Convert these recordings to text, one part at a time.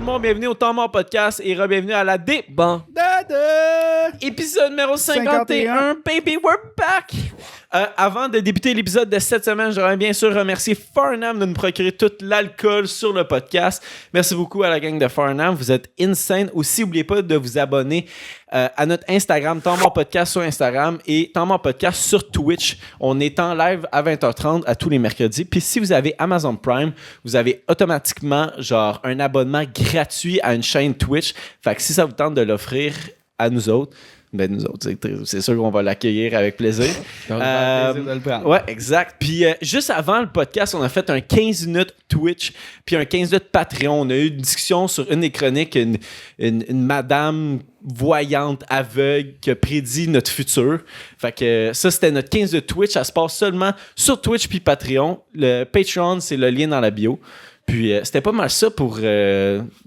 le monde, bienvenue au Temps Mort Podcast et re-bienvenue à la Bon. épisode numéro 51. Baby, we're back! Avant de débuter l'épisode de cette semaine, j'aimerais bien sûr remercier Farnham de nous procurer tout l'alcool sur le podcast. Merci beaucoup à la gang de Farnham, vous êtes insane. Aussi, n'oubliez pas de vous abonner à notre Instagram, Temps Mort Podcast sur Instagram et Temps Mort Podcast sur Twitch. On est en live à 20h30 à tous les mercredis. Puis si vous avez Amazon Prime, vous avez automatiquement genre un abonnement gratuit à une chaîne Twitch. Fait que si ça vous tente de l'offrir à nous autres, ben nous autres, c'est sûr qu'on va l'accueillir avec plaisir. Donc, plaisir de le prendre. Ouais, exact. Puis juste avant le podcast, on a fait un 15 minutes Twitch, puis un 15 minutes Patreon. On a eu une discussion sur une des chroniques, une madame voyante, aveugle, qui a prédit notre futur. Fait que ça, c'était notre 15 de Twitch. Ça se passe seulement sur Twitch puis Patreon. Le Patreon, c'est le lien dans la bio. Puis c'était pas mal ça pour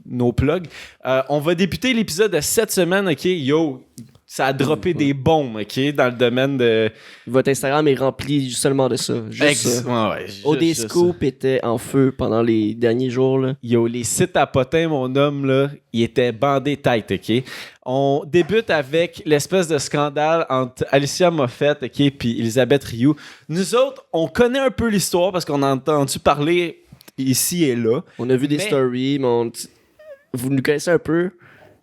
nos plugs. On va débuter l'épisode de cette semaine, OK? Yo, ça a droppé des bombes, OK? Dans le domaine de... Votre Instagram est rempli seulement de ça. Juste ça. Ouais, OD Scoop était en feu pendant les derniers jours. Là. Yo, les sites à potins, mon homme, là, ils étaient bandés tête, OK? On débute avec l'espèce de scandale entre Alicia Moffett, OK, puis Elisabeth Rioux. Nous autres, on connaît un peu l'histoire parce qu'on a entendu parler ici et là. On a vu des stories, mais vous nous connaissez un peu.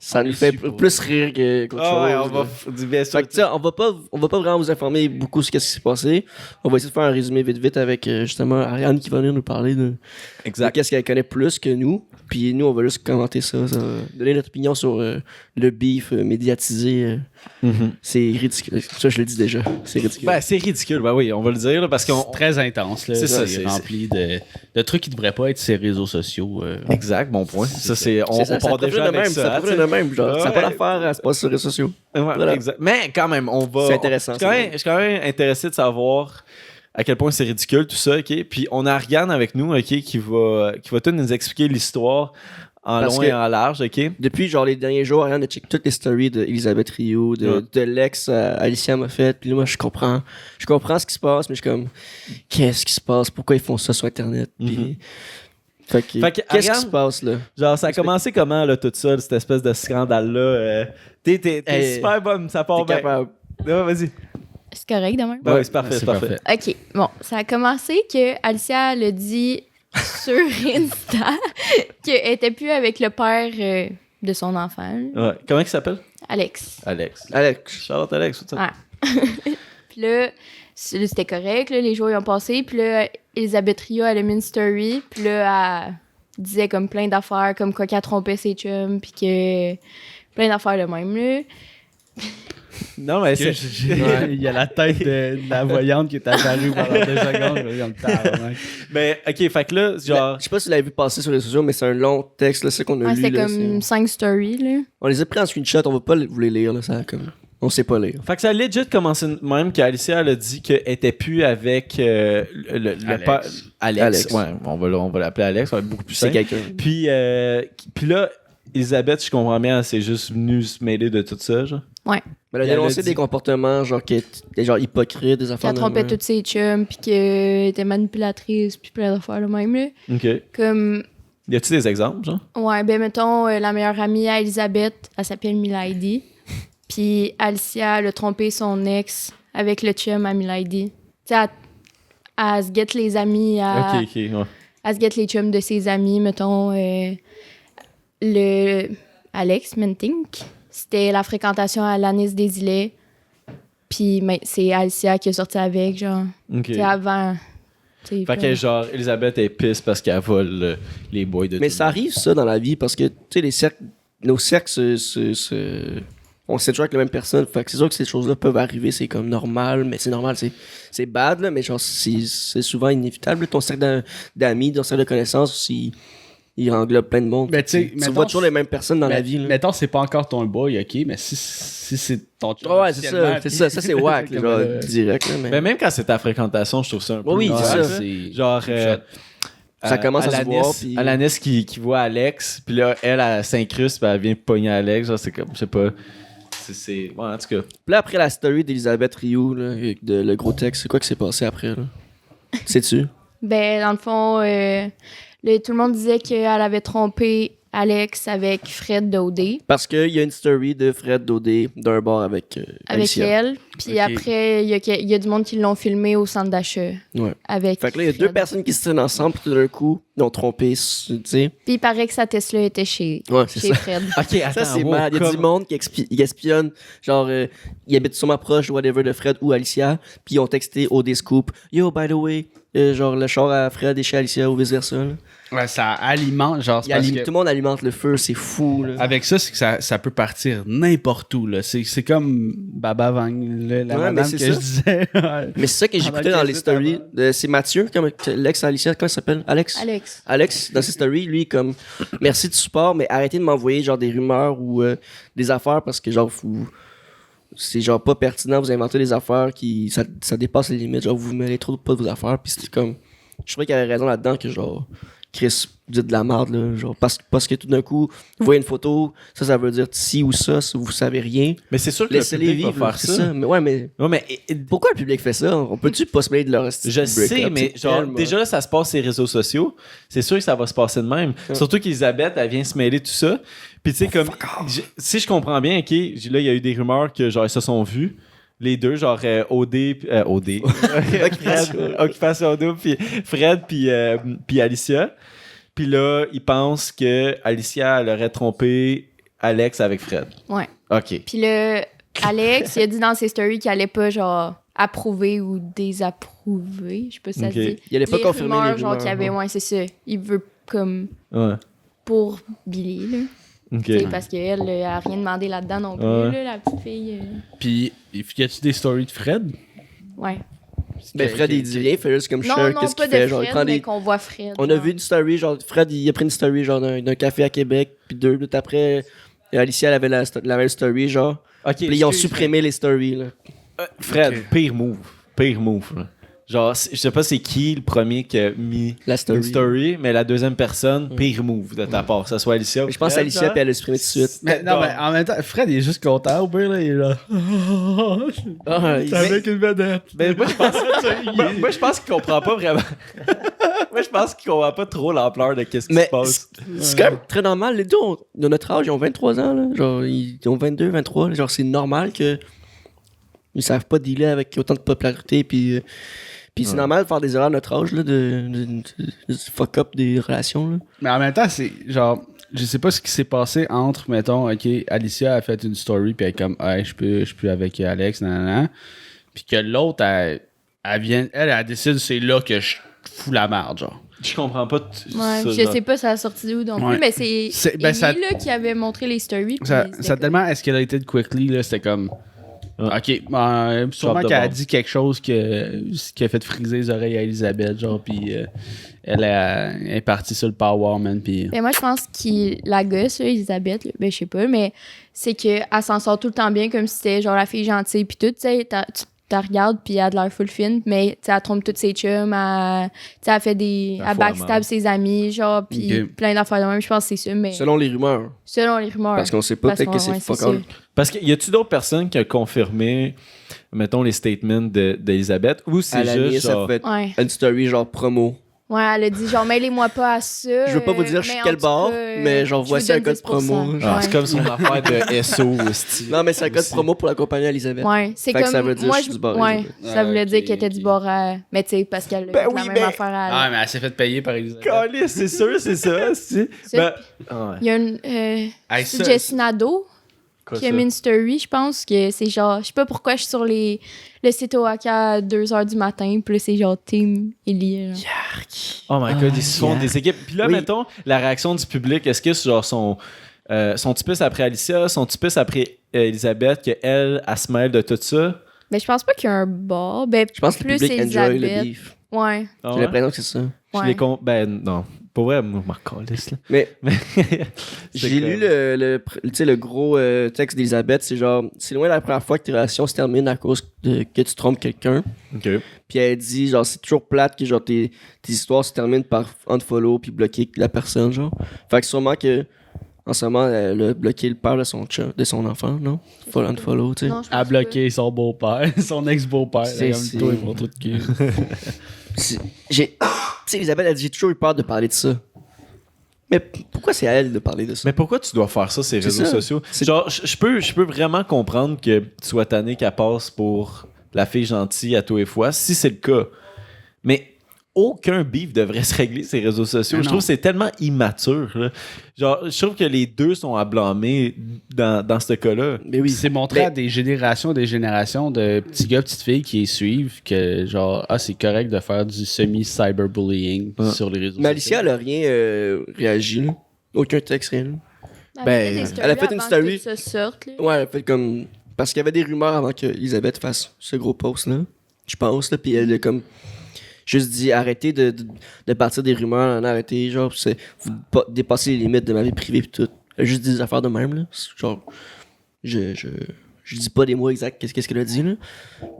Ça nous fait plus rire qu'autre chose. Ouais, on va bien sûr. Fait que, on va pas vraiment vous informer beaucoup sur ce qui s'est passé. On va essayer de faire un résumé vite avec justement Ariane qui va venir nous parler de qu'est-ce qu'elle connaît plus que nous. Puis nous, on va juste commenter ça donner notre opinion sur le beef médiatisé. C'est ridicule. Ça, je le dis déjà. C'est ridicule. Ben, c'est ridicule. Ben oui, on va le dire là, parce qu'on... C'est très intense. Là. C'est ça, c'est rempli de trucs qui devraient pas être sur les réseaux sociaux. Exact, bon point. Ça, c'est... On ça part déjà avec ça. Ça le même. Genre, ça n'a pas d'affaire à se passer sur les réseaux sociaux. Ouais, Voilà. exact. Mais quand même, on va... C'est intéressant. Je suis quand même intéressé de savoir à quel point c'est ridicule, tout ça, OK? Puis on a Ariane avec nous, OK, qui va tout nous expliquer l'histoire en long et en large, OK? Depuis genre les derniers jours, Ariane a checké toutes les stories d'Elisabeth Rioux, de l'ex Alicia Moffett. Puis là, moi, je comprends ce qui se passe, mais je suis comme, qu'est-ce qui se passe? Pourquoi ils font ça sur Internet? Puis... Fait que qu'est-ce Ariane, qui se passe là? Genre, ça a commencé comment, là, tout ça, cette espèce de scandale-là? T'es super bonne, ça part bien. Capable. Ouais, vas-y. C'est correct demain? Ben oui, c'est parfait, c'est parfait. OK. Bon, ça a commencé que Alicia le dit sur Insta qu'elle était plus avec le père de son enfant. Ouais. Comment il s'appelle? Alex. Charlotte Alex, tout ça. Ouais. Puis là, c'était correct, là, les jours ils ont passé. Puis là, Elisabeth Rioux, elle a mis une story. Puis là, elle disait comme plein d'affaires, comme quoi qu'elle trompait ses chums. Puis que plein d'affaires de même, là. Non, mais c'est... Il y a la tête de la voyante qui est apparue pendant 2 secondes. Ben, OK, fait que là, genre... Je sais pas si vous l'avez vu passer sur les réseaux sociaux, mais c'est un long texte, là, c'est qu'on a lu. C'était là, comme 5 stories, là. On les a pris en screenshot, on va pas vous les lire, là, ça comme... On sait pas lire. Fait que ça a legit commencé de même qu'Alicia elle a dit qu'elle était plus avec le père... Alex. Ouais, on va l'appeler Alex, ça va être beaucoup plus simple. C'est quelqu'un. Puis là, Elisabeth, je comprends bien, elle s'est juste venue se mêler de tout ça, genre. Ouais. Mais elle a dénoncé des comportements genre qui étaient genre hypocrites, des affaires Qu'elle trompait tous ses chums, puis qu'elle était manipulatrice, puis plein d'affaires de même, là. OK. Comme... Y a-tu des exemples, genre? Ouais, ben mettons, la meilleure amie à Elisabeth, elle s'appelle Milady. Puis Alicia, elle a trompé son ex avec le chum à Milady. Tu sais, elle se guette les amis, OK, ouais. elle se guette les chums de ses amis, mettons, le Alex Mentink. C'était la fréquentation à l'Anis des Îlets. Puis c'est Alicia qui est sortie avec, genre. OK. Tu sais, avant. Fait que genre, Elisabeth est pisse parce qu'elle vole les boys de Mais tout ça le arrive, ça, dans la vie, parce que, tu sais, nos cercles on s'est toujours avec la même personne. Fait que c'est sûr que ces choses-là peuvent arriver, c'est comme normal, mais c'est normal, c'est bad, là, mais genre, c'est souvent inévitable. Ton cercle d'amis, ton cercle de connaissances, il englobe plein de monde. Ben, tu vois toujours les mêmes personnes dans la vie. Là. Mettons, c'est pas encore ton boy, OK, mais si c'est ton chum. Ouais, c'est ça. Ça, c'est whack, genre, direct. Là, mais... Ben, même quand c'est ta fréquentation, je trouve ça un peu... Oui, c'est ça. Genre... ça commence à se voir. Puis... Alanis qui voit Alex, puis là, elle s'incruste, puis elle vient pogner Alex. Genre, c'est comme, je sais pas... C'est... Ouais, en tout cas. Puis là, après la story d'Elisabeth Rioux, là, le gros texte, c'est quoi qui s'est passé après, là? Sais-tu? Ben, dans le fond, tout le monde disait qu'elle avait trompé Alex avec Fred d'OD. Parce qu'il y a une story de Fred d'OD d'un bar avec Alicia. Elle. Puis après, il y a du monde qui l'ont filmé au centre d'achat. Ouais. Avec Fait que là, il y a deux personnes qui se tiennent ensemble, puis tout d'un coup, ils ont trompé, tu sais. Puis il paraît que sa Tesla était chez Fred. Ok, attends. Ça, c'est mal. Il y a du monde qui espionne. Genre, ils habitent sûrement proche, whatever, de Fred ou Alicia. Puis ils ont texté OD Scoop. Yo, by the way, genre, le char à Fred et chez Alicia ou vice-versa. Là. Ouais, ça alimente, genre, Tout le monde alimente le feu, c'est fou. Là. Avec ça, c'est que ça peut partir n'importe où, là. C'est comme Baba Vang, là, la madame que je disais. Mais c'est ça que j'écoutais dans les stories. C'est Mathieu, comme l'ex Alicia, comment il s'appelle? Alex, dans ses stories, lui, comme, merci du support, mais arrêtez de m'envoyer, genre, des rumeurs ou des affaires parce que, genre, c'est genre pas pertinent, vous inventez des affaires qui ça dépasse les limites, genre vous mêlez trop pas de vos affaires, puis c'était comme je trouvais qu'il y avait raison là-dedans que genre Chris, vous dites de la merde là, genre parce que tout d'un coup vous voyez une photo, ça veut dire ci ou ça, vous savez rien. Mais c'est sûr que laissez-les le public vivre, va faire ça. Mais pourquoi le public fait ça? On peut-tu pas se mêler de leur Je sais, mais genre déjà là ça se passe sur les réseaux sociaux, c'est sûr que ça va se passer de même. Surtout qu'Elisabeth elle vient se mêler de tout ça. Puis tu sais comme si je comprends bien, OK, là il y a eu des rumeurs que genre ils se sont vus. Les deux, genre OD, Occupation Double, puis Fred, puis Alicia. Puis là, ils pensent que Alicia elle aurait trompé Alex avec Fred. Ouais. OK. Puis là, Alex, il a dit dans ses stories qu'il allait pas, genre, approuver ou désapprouver. Je sais pas si ça se dit. Il allait pas confirmer les rumeurs. Genre, qu'il y avait, ouais, c'est ça. Il veut comme... Ouais. Pour Billy, là. OK. Parce qu'elle a rien demandé là-dedans non plus, là, la petite fille. Puis, y a-tu des stories de Fred? Ouais. Ben Fred il dit rien, il fait juste comme non, qu'est-ce qu'il pas fait, de genre il Fred, prend mais des qu'on voit Fred. On a vu une story, genre Fred il a pris une story genre d'un café à Québec, puis 2 minutes après Alicia elle avait la même story genre. OK. Puis ils ont supprimé les stories là. Fred, Okay. pire move. Là. Genre, je sais pas c'est qui le premier qui a mis La story. une story, mais la deuxième personne, pire move de ta part. Que ça soit Alicia ou Je pense à Fred, Alicia, genre. puis elle a supprimé tout de suite. Mais non, mais en même temps, Fred, il est juste content, au pire, là. Il est là. C'est avec une vedette. Mais moi, je pense qu'il comprend pas vraiment. Moi, je pense qu'il comprend pas trop l'ampleur de qu'est-ce qui Mais se passe. c'est quand même très normal. Les deux, de notre âge, ils ont 23 ans, là. Genre, ils ont 22, 23. Là. Genre, c'est normal que ils savent pas dealer avec autant de popularité, puis c'est normal de faire des erreurs à notre âge, là, de fuck up des relations, là. Mais en même temps, c'est genre, je sais pas ce qui s'est passé entre, mettons, OK, Alicia a fait une story, puis elle est comme, hey, je suis avec Alex, nanana. Puis que l'autre, elle décide, c'est là que je fous la merde, genre. Je comprends pas Ouais, ça. je sais pas ça a sorti d'où non plus, Ouais. mais c'est Amy, là, qui avait montré les stories. puis Ça c'était tellement escalated quickly, là, c'était comme... OK, sûrement Drop de qu'elle a bord. dit quelque chose qui a fait friser les oreilles à Elisabeth, genre, puis elle est partie sur le power, man, puis... Ben moi, je pense que la gosse, là, Elisabeth, là, ben je sais pas, mais c'est qu'elle s'en sort tout le temps bien comme si c'était genre la fille gentille puis tout, tu sais, tu la regardes puis elle a de l'air full fine, mais tu sais, elle trompe toutes ses chums, elle fait des... La Elle fois backstab amende. ses amis, genre, puis Ok. plein d'affaires de même, je pense que c'est ça, mais Selon les rumeurs. selon les rumeurs. Parce qu'on sait pas, peut-être que c'est fuck ça. all. Parce que y a-tu d'autres personnes qui ont confirmé, mettons, les statements d'Elisabeth, ou c'est À la juste ça genre... fait Ouais. une story genre promo. Ouais, elle a dit genre mêlez-moi pas à ça. Je veux pas vous dire je suis mais quel en tout bar, cas, mais genre je voici vous un donne code 10%. promo. Ah, Ouais. c'est comme son affaire de SO, esti. Non, mais c'est un code Aussi. promo pour accompagner Elisabeth. Ouais, c'est Fait que comme ça veut dire moi je suis du bar, ouais, Elisabeth. ça voulait dire Ok, qu'elle était du ok. bord à mais tu sais parce qu'elle a Ben fait oui, la même mais- affaire à Ah, mais elle s'est fait payer par Elisabeth. Caliste, c'est sûr, c'est ça. Ça, Ben, ah ouais. il y a une Hey, c'est ça, Jessie Nadeau Quoi, qui a ça? mis une story, je pense que c'est genre je sais pas pourquoi je suis sur le site Oaka à 2h du matin, puis là c'est genre Team Ellie. Genre. Oh my god, ils se font des équipes. Puis là, Oui. mettons, la réaction du public, est-ce que c'est genre sont-ils plus après Alicia, sont-ils plus après Elisabeth, qu'elle, elle se mêle de tout ça? Mais je pense pas qu'il y a un bar, ben Je pense que le plus public enjoy le Elisabeth. beef. Ouais. Ah J'ai ouais? l'impression que c'est ça. Je Ouais. les Ben non. Pour vrai, moi, je m'en calisse, là. Mais C'est j'ai comme- lu tu sais, le gros texte d'Elisabeth, c'est genre, c'est loin la première fois que tes relations se terminent à cause que tu trompes quelqu'un. OK. Puis elle dit, genre, c'est toujours plate que genre tes histoires se terminent par unfollow puis bloquer la personne, genre. Fait que sûrement que, en ce moment, elle a bloqué le père de son enfant, non? Full unfollow, tu sais. Non, je pense a bloqué son beau-père, son ex-beau-père. C'est- Comme c'est- toi, ils vont tout de cul. Tu sais, Elisabeth a dit, j'ai toujours eu peur de parler de ça. Mais pourquoi c'est à elle de parler de ça? Mais pourquoi tu dois faire ça, ces réseaux sociaux? Genre, je peux vraiment comprendre que tu sois tanné qu'elle passe pour la fille gentille à tous les fois, si c'est le cas. Mais aucun beef devrait se régler ces réseaux sociaux. Je trouve que c'est tellement immature. Là. Genre, je trouve que les deux sont à blâmer dans ce cas-là. Mais oui. C'est montré à des générations de petits gars, petites filles qui les suivent que genre, c'est correct de faire du semi-cyberbullying sur les réseaux sociaux. Mais Alicia, elle a rien réagi. Là. Aucun texte, rien. Elle a fait une story. Que ça sorte, là. Ouais, elle a fait comme... Parce qu'il y avait des rumeurs avant qu'Elisabeth fasse ce gros post-là. Je pense, là. Puis elle a comme... juste dit arrêtez de partir des rumeurs, arrêtez, genre, vous dépassez les limites de ma vie privée pis tout. Elle a juste dit des affaires de même, là. Genre, je dis pas des mots exacts, qu'est-ce qu'elle a dit, là.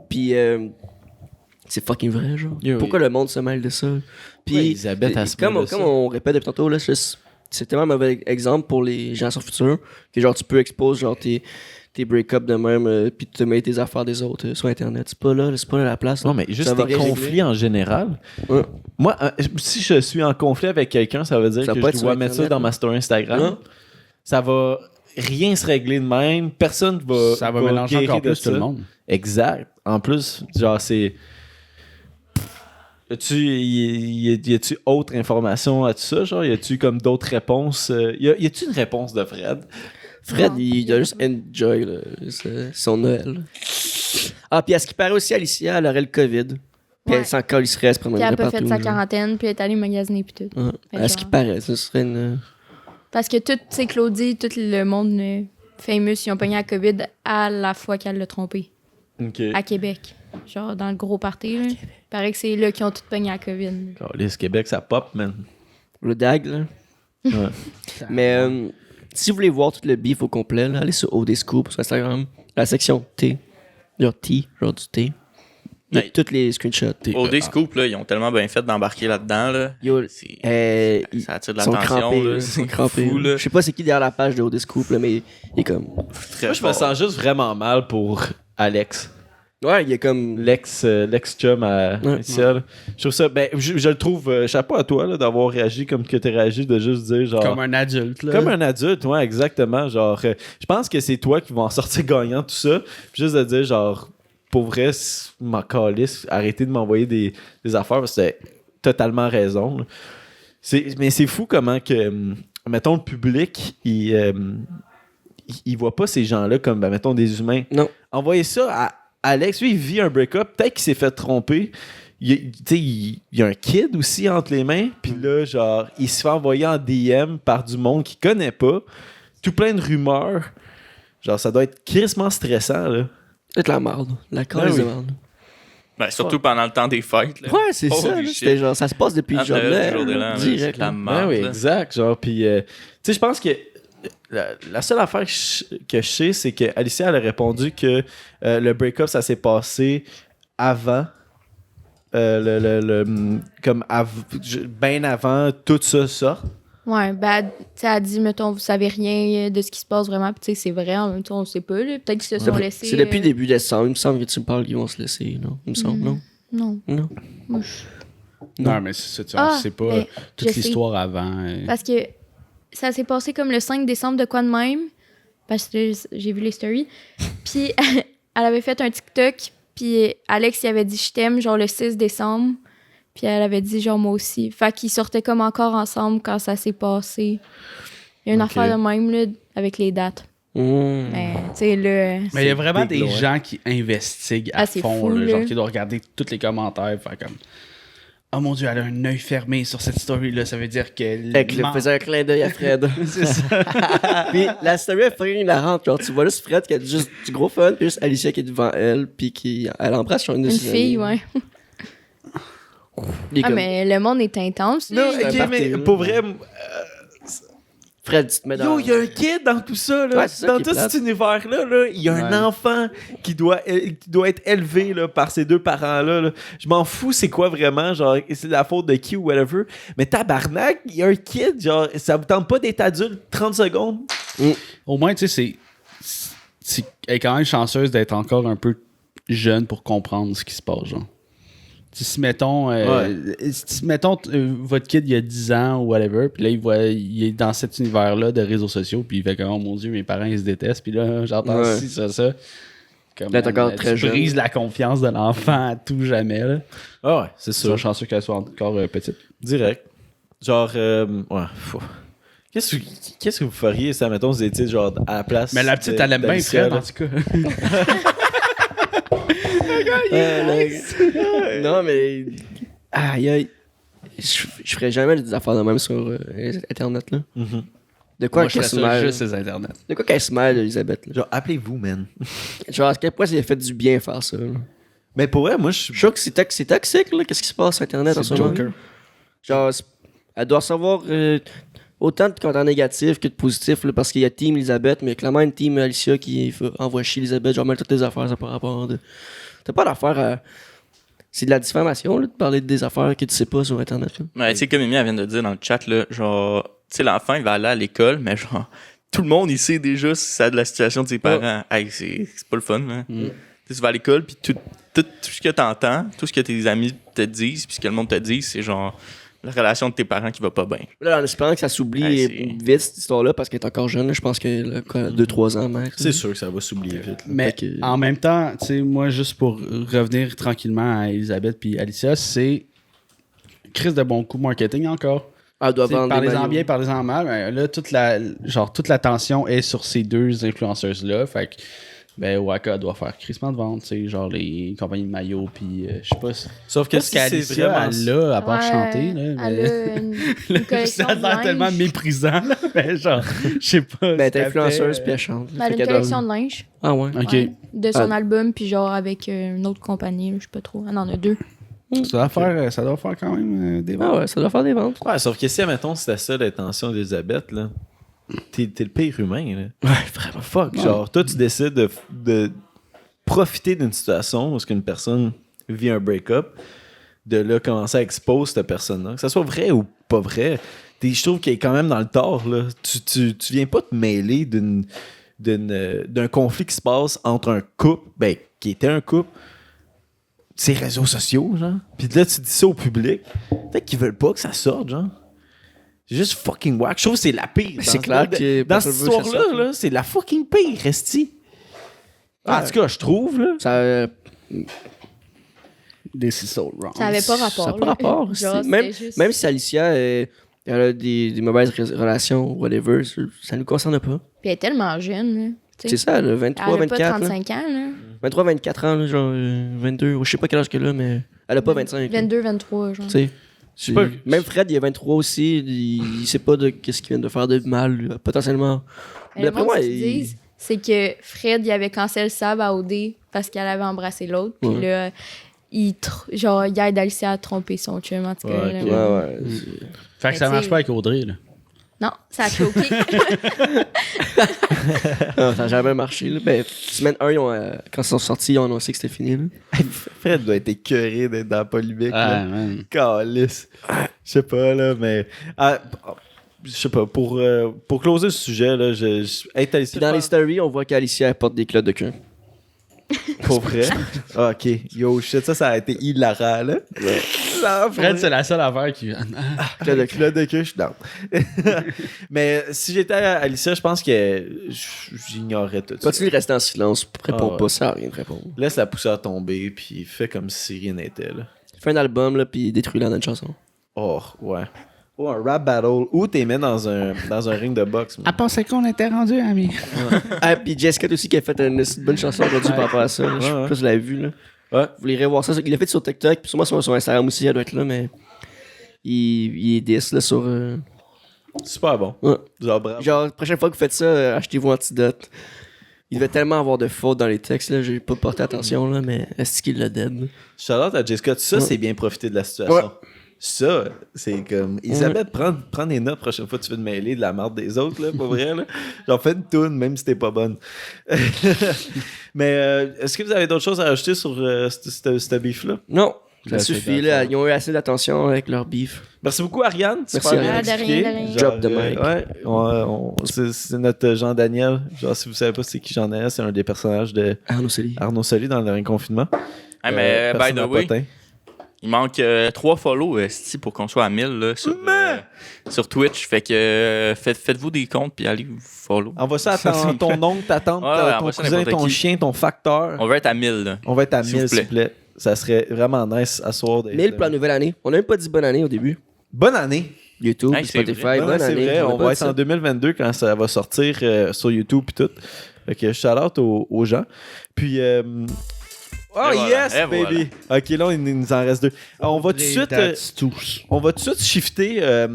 Pis, c'est fucking vrai, genre. Pourquoi le monde se mêle de ça? Pis, Elisabeth, comme on répète depuis tantôt, là, c'est tellement un mauvais exemple pour les générations futures que, genre, tu peux exposer, genre, tes break-up de même, puis tu te mets tes affaires des autres sur Internet. C'est pas là la place. Là. Non, mais juste tes conflits en général. Ouais. Moi, si je suis en conflit avec quelqu'un, ça veut dire que je dois mettre ça dans ma story Instagram. Non. Ça va rien se régler de même. Personne va. Ça va mélanger encore plus tout le monde. Exact. En plus, genre, c'est. Y a-tu autre information à tout ça? Genre, y a-tu comme d'autres réponses? Y a-tu une réponse de Fred? Fred, il a juste enjoy là, son Noël. Ah, puis à ce qui paraît aussi, Alicia, elle aurait le COVID. Puis elle s'en calisserait, elle se Puis promènerait elle a pas partout. fait sa quarantaine, puis elle est allée magasiner, puis tout. À ce qui paraît, ça serait une... Parce que tout, tu sais, Claudie, tout le monde fameux, ils ont pogné la COVID à la fois qu'elle l'a trompé. OK. À Québec. Genre, dans le gros party, là. Il paraît que c'est là qu'ils ont tout pogné la COVID. Les Québec, ça pop, man. Le DAG, là. Ouais. Mais si vous voulez voir tout le beef au complet, là, allez sur OD Scoop sur Instagram. La section T. Genre T, genre du T. Il y a tous les screenshots. OD Scoop, là, ils ont tellement bien fait d'embarquer là-dedans. Là. Yo, Ça attire de sont l'attention. crampés, Là. sont crampés. Fou, là. Je sais pas c'est qui derrière la page de OD Scoop, là, mais il est comme... Très Moi, je me fort. sens juste vraiment mal pour Alex. Ouais, il est comme... L'ex-chum à Alicia, là. Je trouve ça... Ben, je le trouve... chapeau à toi, là, d'avoir réagi comme que t'as réagi, de juste dire, genre... Comme un adulte, là. Comme un adulte, ouais, exactement. Genre, je pense que c'est toi qui vas en sortir gagnant, tout ça. Puis juste de dire, genre, pour vrai, m'en calisse, arrêtez de m'envoyer des affaires, parce que t'as totalement raison. Là. Mais c'est fou comment que, mettons, le public, il voit pas ces gens-là comme, ben, mettons, des humains. Non. Envoyez ça à Alex, lui, il vit un break-up, peut-être qu'il s'est fait tromper. Il y a un kid aussi entre les mains, puis là, genre, il se fait envoyer en DM par du monde qu'il connaît pas, tout plein de rumeurs. Genre, ça doit être crissement stressant, là. Peut-être la marde. La cause de marde. Ben, surtout pendant le temps des fêtes. Là. Ouais, c'est ça. Là, c'était genre, ça se passe depuis le jour de l'an. Direct. La Ben marde. oui, là. exact. Genre, puis, tu sais, je pense que la seule affaire que je sais, c'est que Alicia, elle a répondu que le break-up, ça s'est passé avant. Comme bien avant tout ça sorte. Ouais, ben, tu sais, elle a dit, mettons, vous savez rien de ce qui se passe vraiment, puis tu sais, c'est vrai, en même temps, on sait pas, là. Peut-être qu'ils se sont laissés. C'est depuis début décembre. Il me semble que tu me parles qu'ils vont se laisser, non? Il me semble, non? Non. Non. Moi, Non, mais c'est ça, on sait pas mais toute je sais. l'histoire avant. Parce que ça s'est passé comme le 5 décembre de quoi de même, parce que j'ai vu les stories. Puis elle avait fait un TikTok, puis Alex il avait dit je t'aime genre le 6 décembre, puis elle avait dit genre moi aussi. Fait qu'ils sortaient comme encore ensemble quand ça s'est passé. Il y a une affaire de même là, avec les dates. Mais tu sais là. Mais il y a vraiment big des loin. gens qui investiguent à c'est fond, fou, là, là. genre qui doivent regarder tous les commentaires, faire comme oh mon dieu, elle a un œil fermé sur cette story là, ça veut dire qu'elle Avec le faisait un clin d'œil à Fred. C'est ça. Puis la story est fucking hilarante. Genre, tu vois juste Fred qui a juste du gros fun, puis juste Alicia qui est devant elle, puis elle embrasse sur une de Une ses fille, amies. ouais. Il est Ah, comme, mais le monde est intense. Non, là. ok, un mais party, pour vrai, Fred, tu te mets dans... yo, il y a un kid dans tout ça, là. Ouais, c'est ça Dans qui est tout plate. cet univers-là, là, il y a un Ouais. enfant qui doit être élevé là, par ces deux parents-là. Là. Je m'en fous, c'est quoi vraiment, genre, c'est la faute de qui ou whatever. Mais tabarnak, il y a un kid, genre, ça vous tente pas d'être adulte 30 secondes? Au moins, tu sais, elle est quand même chanceuse d'être encore un peu jeune pour comprendre ce qui se passe, genre. Si mettons, votre kid il y a 10 ans ou whatever, puis là il est dans cet univers-là de réseaux sociaux, puis il fait comme oh mon Dieu, mes parents ils se détestent, puis là j'entends ci, ça. Comme, là, t'es encore très jeune. Tu brises la confiance de l'enfant à tout jamais. Là. Ah ouais, c'est sûr. Je suis chanceux qu'elle soit encore petite. Direct. Genre, ouais. Qu'est-ce que vous feriez, ça, mettons, vous étiez genre à la place. Mais la petite, elle aime bien Fred, en tout cas. Non, mais. Aïe. Je ferais jamais des affaires de même sur Internet, là. Mm-hmm. De quoi Moi, je qu'elle ferais se ça mêle? juste sur Internet. De quoi qu'elle se mêle, Elisabeth, là? Genre, appelez-vous, man. Genre, à quel point ça lui a fait du bien faire ça, là? Mais pour vrai, moi, je Je suis. suis sûr que c'est toxique, là. Qu'est-ce qui se passe sur Internet en ce moment? Joker. Genre, elle doit recevoir autant de contenu négatif que de positif, là, parce qu'il y a Team Elisabeth, mais clairement une Team Alicia qui envoie chier Elisabeth, genre, mêle toutes tes affaires, ça par rapport de. T'as pas d'affaire à. C'est de la diffamation, là, de parler des affaires que tu sais pas sur Internet, là. Ouais, tu sais, comme Amy, elle vient de dire dans le chat, là, genre, tu sais, l'enfant, il va aller à l'école, mais genre, tout le monde, il sait déjà si ça a de la situation de ses parents. Hey, c'est pas le fun, hein. Tu vas à l'école, puis tout ce que t'entends, tout ce que tes amis te disent, puis ce que le monde te dit, c'est genre la relation de tes parents qui va pas bien. Là, en espérant que ça s'oublie vite, cette histoire-là, parce qu'elle est encore jeune, là, je pense qu'elle a 2-3 ans, mec. C'est sûr que ça va s'oublier vite. Là. Mais en même temps, tu sais, moi, juste pour revenir tranquillement à Elisabeth puis Alicia, c'est crise de bon coup marketing encore. Elle doit vendre des Parlez-en maillots. bien, parlez-en mal. Mais là, toute l'attention est sur ces deux influenceuses-là. Fait que, ben, Waka doit faire crissement de vente, tu sais, genre les compagnies de maillots, puis je sais pas. Sauf que Qu'est-ce qu'Alicia, elle a, à part chanter, là. Elle Mais... a une collection ça a de l'air tellement linge. méprisant, là. Mais genre, je sais pas. Ben, ce t'es qu'elle influenceuse, fait, puis elle chante. Ben, elle a une collection de linge. Ah ouais? Ok. Ouais, de son Ah. album, puis genre avec une autre compagnie, là, je sais pas trop. Elle en a 2. Ça doit faire quand même des ventes. Ah ouais, ça doit faire des ventes. Ouais, sauf que si, admettons, c'était ça l'intention d'Elisabeth, là, t'es le pire humain, là. Ouais, vraiment. Fuck. Genre, toi, tu décides de profiter d'une situation où une personne vit un break-up, de là commencer à exposer cette personne-là. Que ça soit vrai ou pas vrai, je trouve qu'elle est quand même dans le tort, là. Tu viens pas te mêler d'un conflit qui se passe entre un couple, ben, qui était un couple, ces réseaux sociaux, genre. Puis là, tu dis ça au public. Peut-être qu'ils veulent pas que ça sorte, genre. C'est juste fucking whack. Je trouve que c'est la pire. C'est clair que dans personne cette veut que ça histoire-là, sorte, là, c'est la fucking pire, Resti. En tout cas, je trouve, là. Ça, This is so wrong. Ça avait pas rapport. ça n'a pas là. rapport. Genre, Même, c'était juste- même si Alicia elle a des mauvaises relations, whatever, ça nous concerne pas. Puis elle est tellement jeune, là. Tu C'est sais. ça, elle a Elle 23, a pas 24. là. 35 ans, là. 23, 24 ans, là, genre 22. Je sais pas quel âge qu'elle a, mais elle a pas 25. là. 22, 23, genre. Tu sais. pas- Même Fred, il a 23 aussi. Il sait pas de qu'est-ce qu'il vient de faire de mal, potentiellement. Mais D'après le monde, moi, ce qu'ils disent, c'est que Fred, il avait cancellé Sab à OD parce qu'elle avait embrassé l'autre. Puis Ouais. là, il aide Alicia à tromper son chum, en tout cas. Ouais, là. ok. Ouais. Fait que ça Mais marche t'sais- pas avec Audrey, là. Non, ça a choqué. Non, ça n'a jamais marché. Là. Ben, semaine 1, quand ils sont sortis, ils ont annoncé que c'était fini. Là. Fred doit être écœuré d'être dans la polémique, Ah, là. man. Calice. Je sais pas, là, mais... je sais pas, pour closer ce sujet, là, hey, t'as Puis dans les stories, on voit qu'Alicia elle porte des clottes de queue. Pour vrai? Ah, ok. Yo, shit, ça a été hilarant, là. Non, Fred, c'est la seule affaire qui. Clottes de queue. Clotte de queue, je suis down. Mais si j'étais à Alicia, je pense que j'ignorais tout ça. Continue de rester en silence. Réponds Ah ouais. pas, ça n'a rien de répondre. Laisse la poussière tomber, puis fais comme si rien n'était, là. Fais un album, là, puis détruis-la dans une chanson. Oh, ouais. Ou un rap battle, ou t'es mis dans un ring de boxe. man. pensait qu'on était rendu amis. Ah, puis Jessica aussi qui a fait une bonne chanson aujourd'hui par rapport à ça. là. Je sais Ouais, pas si vous l'avez vu. Là. Ouais. Vous irez voir ça. Il l'a fait sur TikTok, puis sûrement sur Instagram aussi, elle doit être là, mais il est 10 là, sur. Super bon. Ouais. Genre, bravo. Genre, la prochaine fois que vous faites ça, achetez-vous Antidote. Il devait tellement avoir de fautes dans les textes, là, j'ai pas porté attention, là, mais est-ce qu'il l'a dead? Shout-out à Jessica. Ça, Ouais. c'est bien profiter de la situation. Ouais. Ça, c'est comme... Elisabeth, prends des notes la prochaine fois que tu veux te mêler de la marde des autres, là, pas vrai, là. Genre, fais une toune, même si t'es pas bonne. Mais est-ce que vous avez d'autres choses à rajouter sur ce beef-là? Non, ça J'ai suffit, assez là. d'attention. Ils ont eu assez d'attention avec leur beef. Merci beaucoup, Ariane. Merci, Super bien Ariane. De rien, expliqué. de rien. Genre, Drop the mic. ouais, c'est notre Jean-Daniel. Genre, si vous savez pas c'est qui Jean-Daniel, c'est un des personnages de Arnaud Soli. Arnaud Soli dans le dernier confinement. Hey, mais by Personne the à way, potin. Il manque 3 follow pour qu'on soit à 1000 là, sur Twitch. Fait que faites-vous des comptes puis allez vous follow. Envoie ça à ton oncle, ta tante, ton cousin, ton chien, ton facteur. On va être à 1000. Là. On va être à 1000, s'il vous plaît. Ça serait vraiment nice à soir. 1000 pour la nouvelle année. On n'a même pas dit bonne année au début. Bonne année. YouTube, Hey, Spotify, vrai. bonne année. Vrai. On va être en 2022 quand ça va sortir sur YouTube et tout. Fait que shout-out aux gens. Puis... Oh voilà, yes, baby! Voilà. Ok, là, il nous en reste 2. On va tout de suite shifter à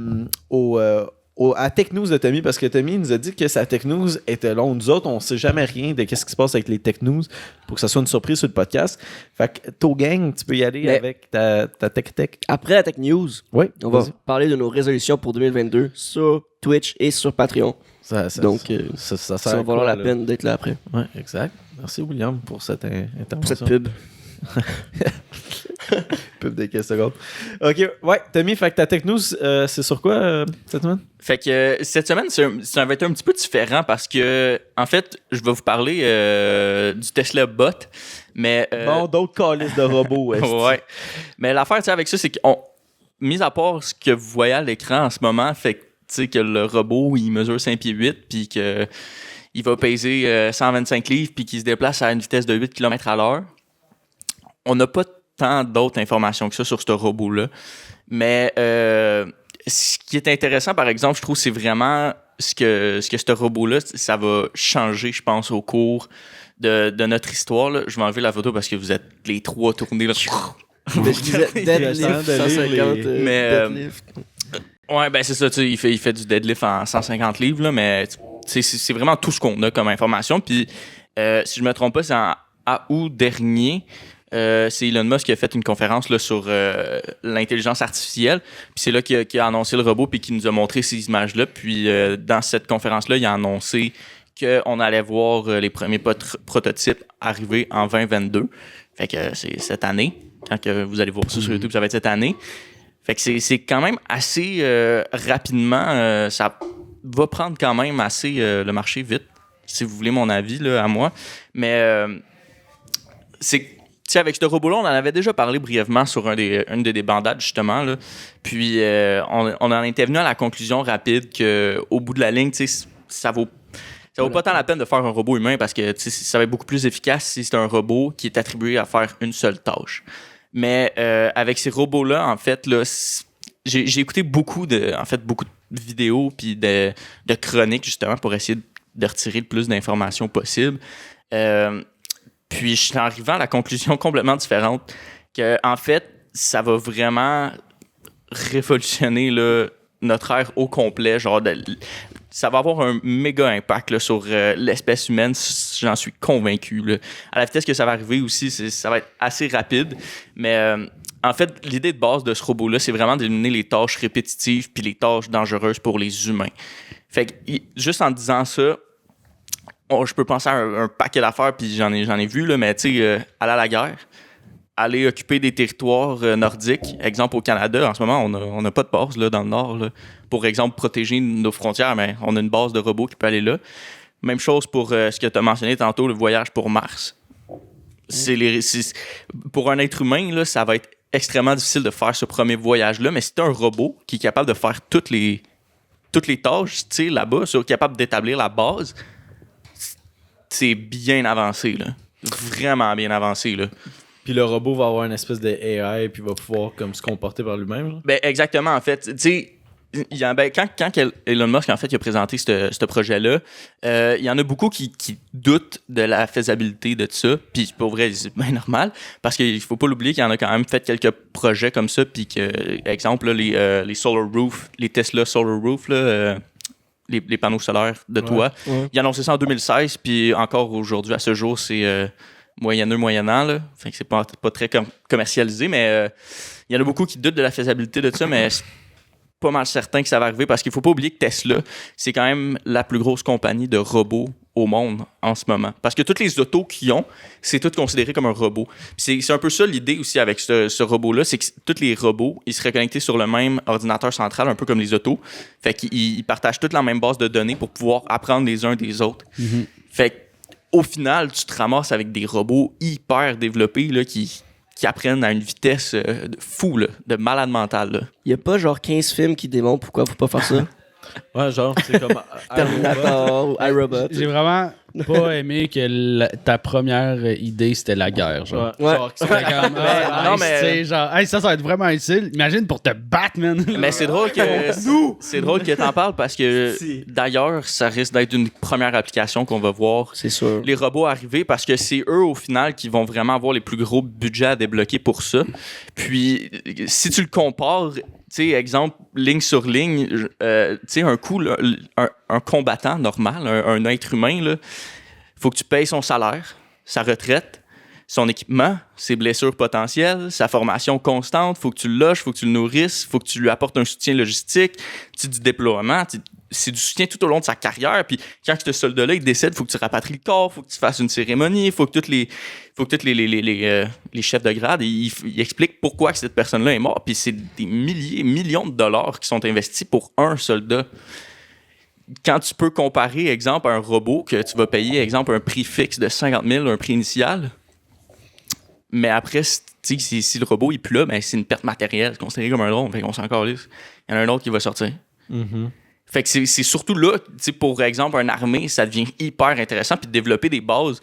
Tech News de Tommy, parce que Tommy nous a dit que sa Tech News était longue. Nous autres, on sait jamais rien de ce qui se passe avec les Tech News pour que ça soit une surprise sur le podcast. Fait que, gang, tu peux y aller avec ta Tech. Après la Tech News, on va vas-y. parler de nos résolutions pour 2022 sur Twitch et sur Patreon. Donc, ça va valoir la peine d'être là après. Ouais, exact. Merci, William, pour cette intervention. Pour cette pub. Pub de 15 secondes. OK, ouais, Tommy, fait que ta Tech News, c'est sur quoi cette semaine? Fait que cette semaine, ça va être un petit peu différent parce que, en fait, je vais vous parler du Tesla Bot. Mais, bon, d'autres calices de robots. Ouais. Mais l'affaire, avec ça, c'est que, mis à part ce que vous voyez à l'écran en ce moment, fait que, tu sais, que le robot, il mesure 5 pieds 8, puis que il va peser 125 livres, puis qu'il se déplace à une vitesse de 8 km à l'heure. On n'a pas tant d'autres informations que ça sur ce robot-là. Mais ce qui est intéressant, par exemple, je trouve, c'est vraiment ce que ce robot-là, ça va changer, je pense, au cours de notre histoire. Là. Je vais enlever la photo parce que vous êtes les 3 tournés. Là. Deadlift 150. Deadlift. Ouais, ben c'est ça, tu sais, il fait du deadlift en 150 livres, là, mais c'est vraiment tout ce qu'on a comme information. Puis, si je me trompe pas, c'est en août dernier, c'est Elon Musk qui a fait une conférence là, sur l'intelligence artificielle. Puis c'est là qu'il a annoncé le robot puis qu'il nous a montré ces images-là. Puis dans cette conférence-là, il a annoncé qu'on allait voir les premiers prototypes arriver en 2022. Fait que c'est cette année. Quand que vous allez voir ça sur YouTube, ça va être cette année. Fait que c'est quand même assez rapidement. Ça va prendre quand même assez le marché vite, si vous voulez mon avis là, à moi. Mais avec ce robot-là, on en avait déjà parlé brièvement sur une des bandades, justement. Là. Puis, on en était venu à la conclusion rapide qu'au bout de la ligne, ça vaut pas tant la peine de faire un robot humain parce que ça va être beaucoup plus efficace si c'est un robot qui est attribué à faire une seule tâche. Mais avec ces robots-là, en fait, là, j'ai écouté beaucoup de vidéos puis de chroniques, justement, pour essayer de retirer le plus d'informations possible. Puis, je suis arrivé à la conclusion complètement différente que, en fait, ça va vraiment révolutionner là, notre ère au complet. Genre, ça va avoir un méga impact là, sur l'espèce humaine, j'en suis convaincu. Là. À la vitesse que ça va arriver aussi, ça va être assez rapide. Mais en fait, l'idée de base de ce robot-là, c'est vraiment d'éliminer les tâches répétitives puis les tâches dangereuses pour les humains. Fait que, juste en disant ça, je peux penser à un paquet d'affaires, puis j'en ai vu, là, mais tu sais, aller à la guerre, aller occuper des territoires nordiques. Exemple, au Canada, en ce moment, on n'a pas de base là, dans le nord. Là. Pour exemple, protéger nos frontières, mais on a une base de robots qui peut aller là. Même chose pour ce que tu as mentionné tantôt, le voyage pour Mars. Pour un être humain, là, ça va être extrêmement difficile de faire ce premier voyage-là, mais si tu as un robot qui est capable de faire toutes les tâches là-bas, capable d'établir la base, c'est bien avancé, là. Vraiment bien avancé, là. Puis le robot va avoir une espèce de AI puis va pouvoir comme se comporter par lui-même. Là. Ben exactement, en fait. Tu sais, quand Elon Musk, en fait, il a présenté ce projet-là, il y en a beaucoup qui doutent de la faisabilité de ça. Puis pour vrai, c'est bien normal. Parce qu'il faut pas l'oublier qu'il y en a quand même fait quelques projets comme ça. Puis que, exemple, là, les Solar Roof, les Tesla Solar Roof, là, les panneaux solaires de toit. Ouais. Il a annoncé ça en 2016, puis encore aujourd'hui, à ce jour, c'est moyennant, là. Fait que c'est pas très commercialisé, mais il y en a beaucoup qui doutent de la faisabilité de ça, mais c'est pas mal certain que ça va arriver, parce qu'il faut pas oublier que Tesla, c'est quand même la plus grosse compagnie de robots au monde en ce moment. Parce que toutes les autos qu'ils ont, c'est tout considéré comme un robot. Puis c'est un peu ça l'idée aussi avec ce robot-là, c'est que tous les robots, ils seraient connectés sur le même ordinateur central, un peu comme les autos. Fait qu'ils partagent toute la même base de données pour pouvoir apprendre les uns des autres. Fait qu'au final, tu te ramasses avec des robots hyper développés là, qui qui apprennent à une vitesse de fou, là, de malade mental. Là. Il y a pas genre 15 films qui démontrent pourquoi faut pas faire ça. Ouais, genre, c'est comme. Terminator ou iRobot. J'ai vraiment pas aimé que ta première idée, c'était la guerre, genre. Ouais. Genre, C'était comme, non, mais- tu sais, genre, hey, ça va être vraiment utile. Imagine pour te battre, man. Mais c'est drôle que c'est drôle que t'en parles parce que d'ailleurs, ça risque d'être une première application qu'on va voir C'est sûr. les robots arriver parce que c'est eux au final qui vont vraiment avoir les plus gros budgets à débloquer pour ça. Puis si tu le compares, tu sais, exemple, ligne sur ligne, tu sais, un coup, là, un combattant normal, un être humain, là, faut que tu payes son salaire, sa retraite, son équipement, ses blessures potentielles, sa formation constante, faut que tu le loges, faut que tu le nourrisses, faut que tu lui apportes un soutien logistique, du déploiement, c'est du soutien tout au long de sa carrière. Puis quand ce soldat-là il décède, faut que tu rapatries le corps, faut que tu fasses une cérémonie, faut que tous les chefs de grade ils expliquent pourquoi que cette personne-là est morte. Puis c'est des millions de dollars qui sont investis pour un soldat. Quand tu peux comparer, exemple, un robot que tu vas payer, exemple, un prix fixe de 50 000, un prix initial, mais après, si le robot est plus là, ben, c'est une perte matérielle, c'est considéré comme un drone, fait qu'on s'en calisse. Il y en a un autre qui va sortir. Fait que c'est surtout là, pour exemple, une armée, ça devient hyper intéressant, puis de développer des bases,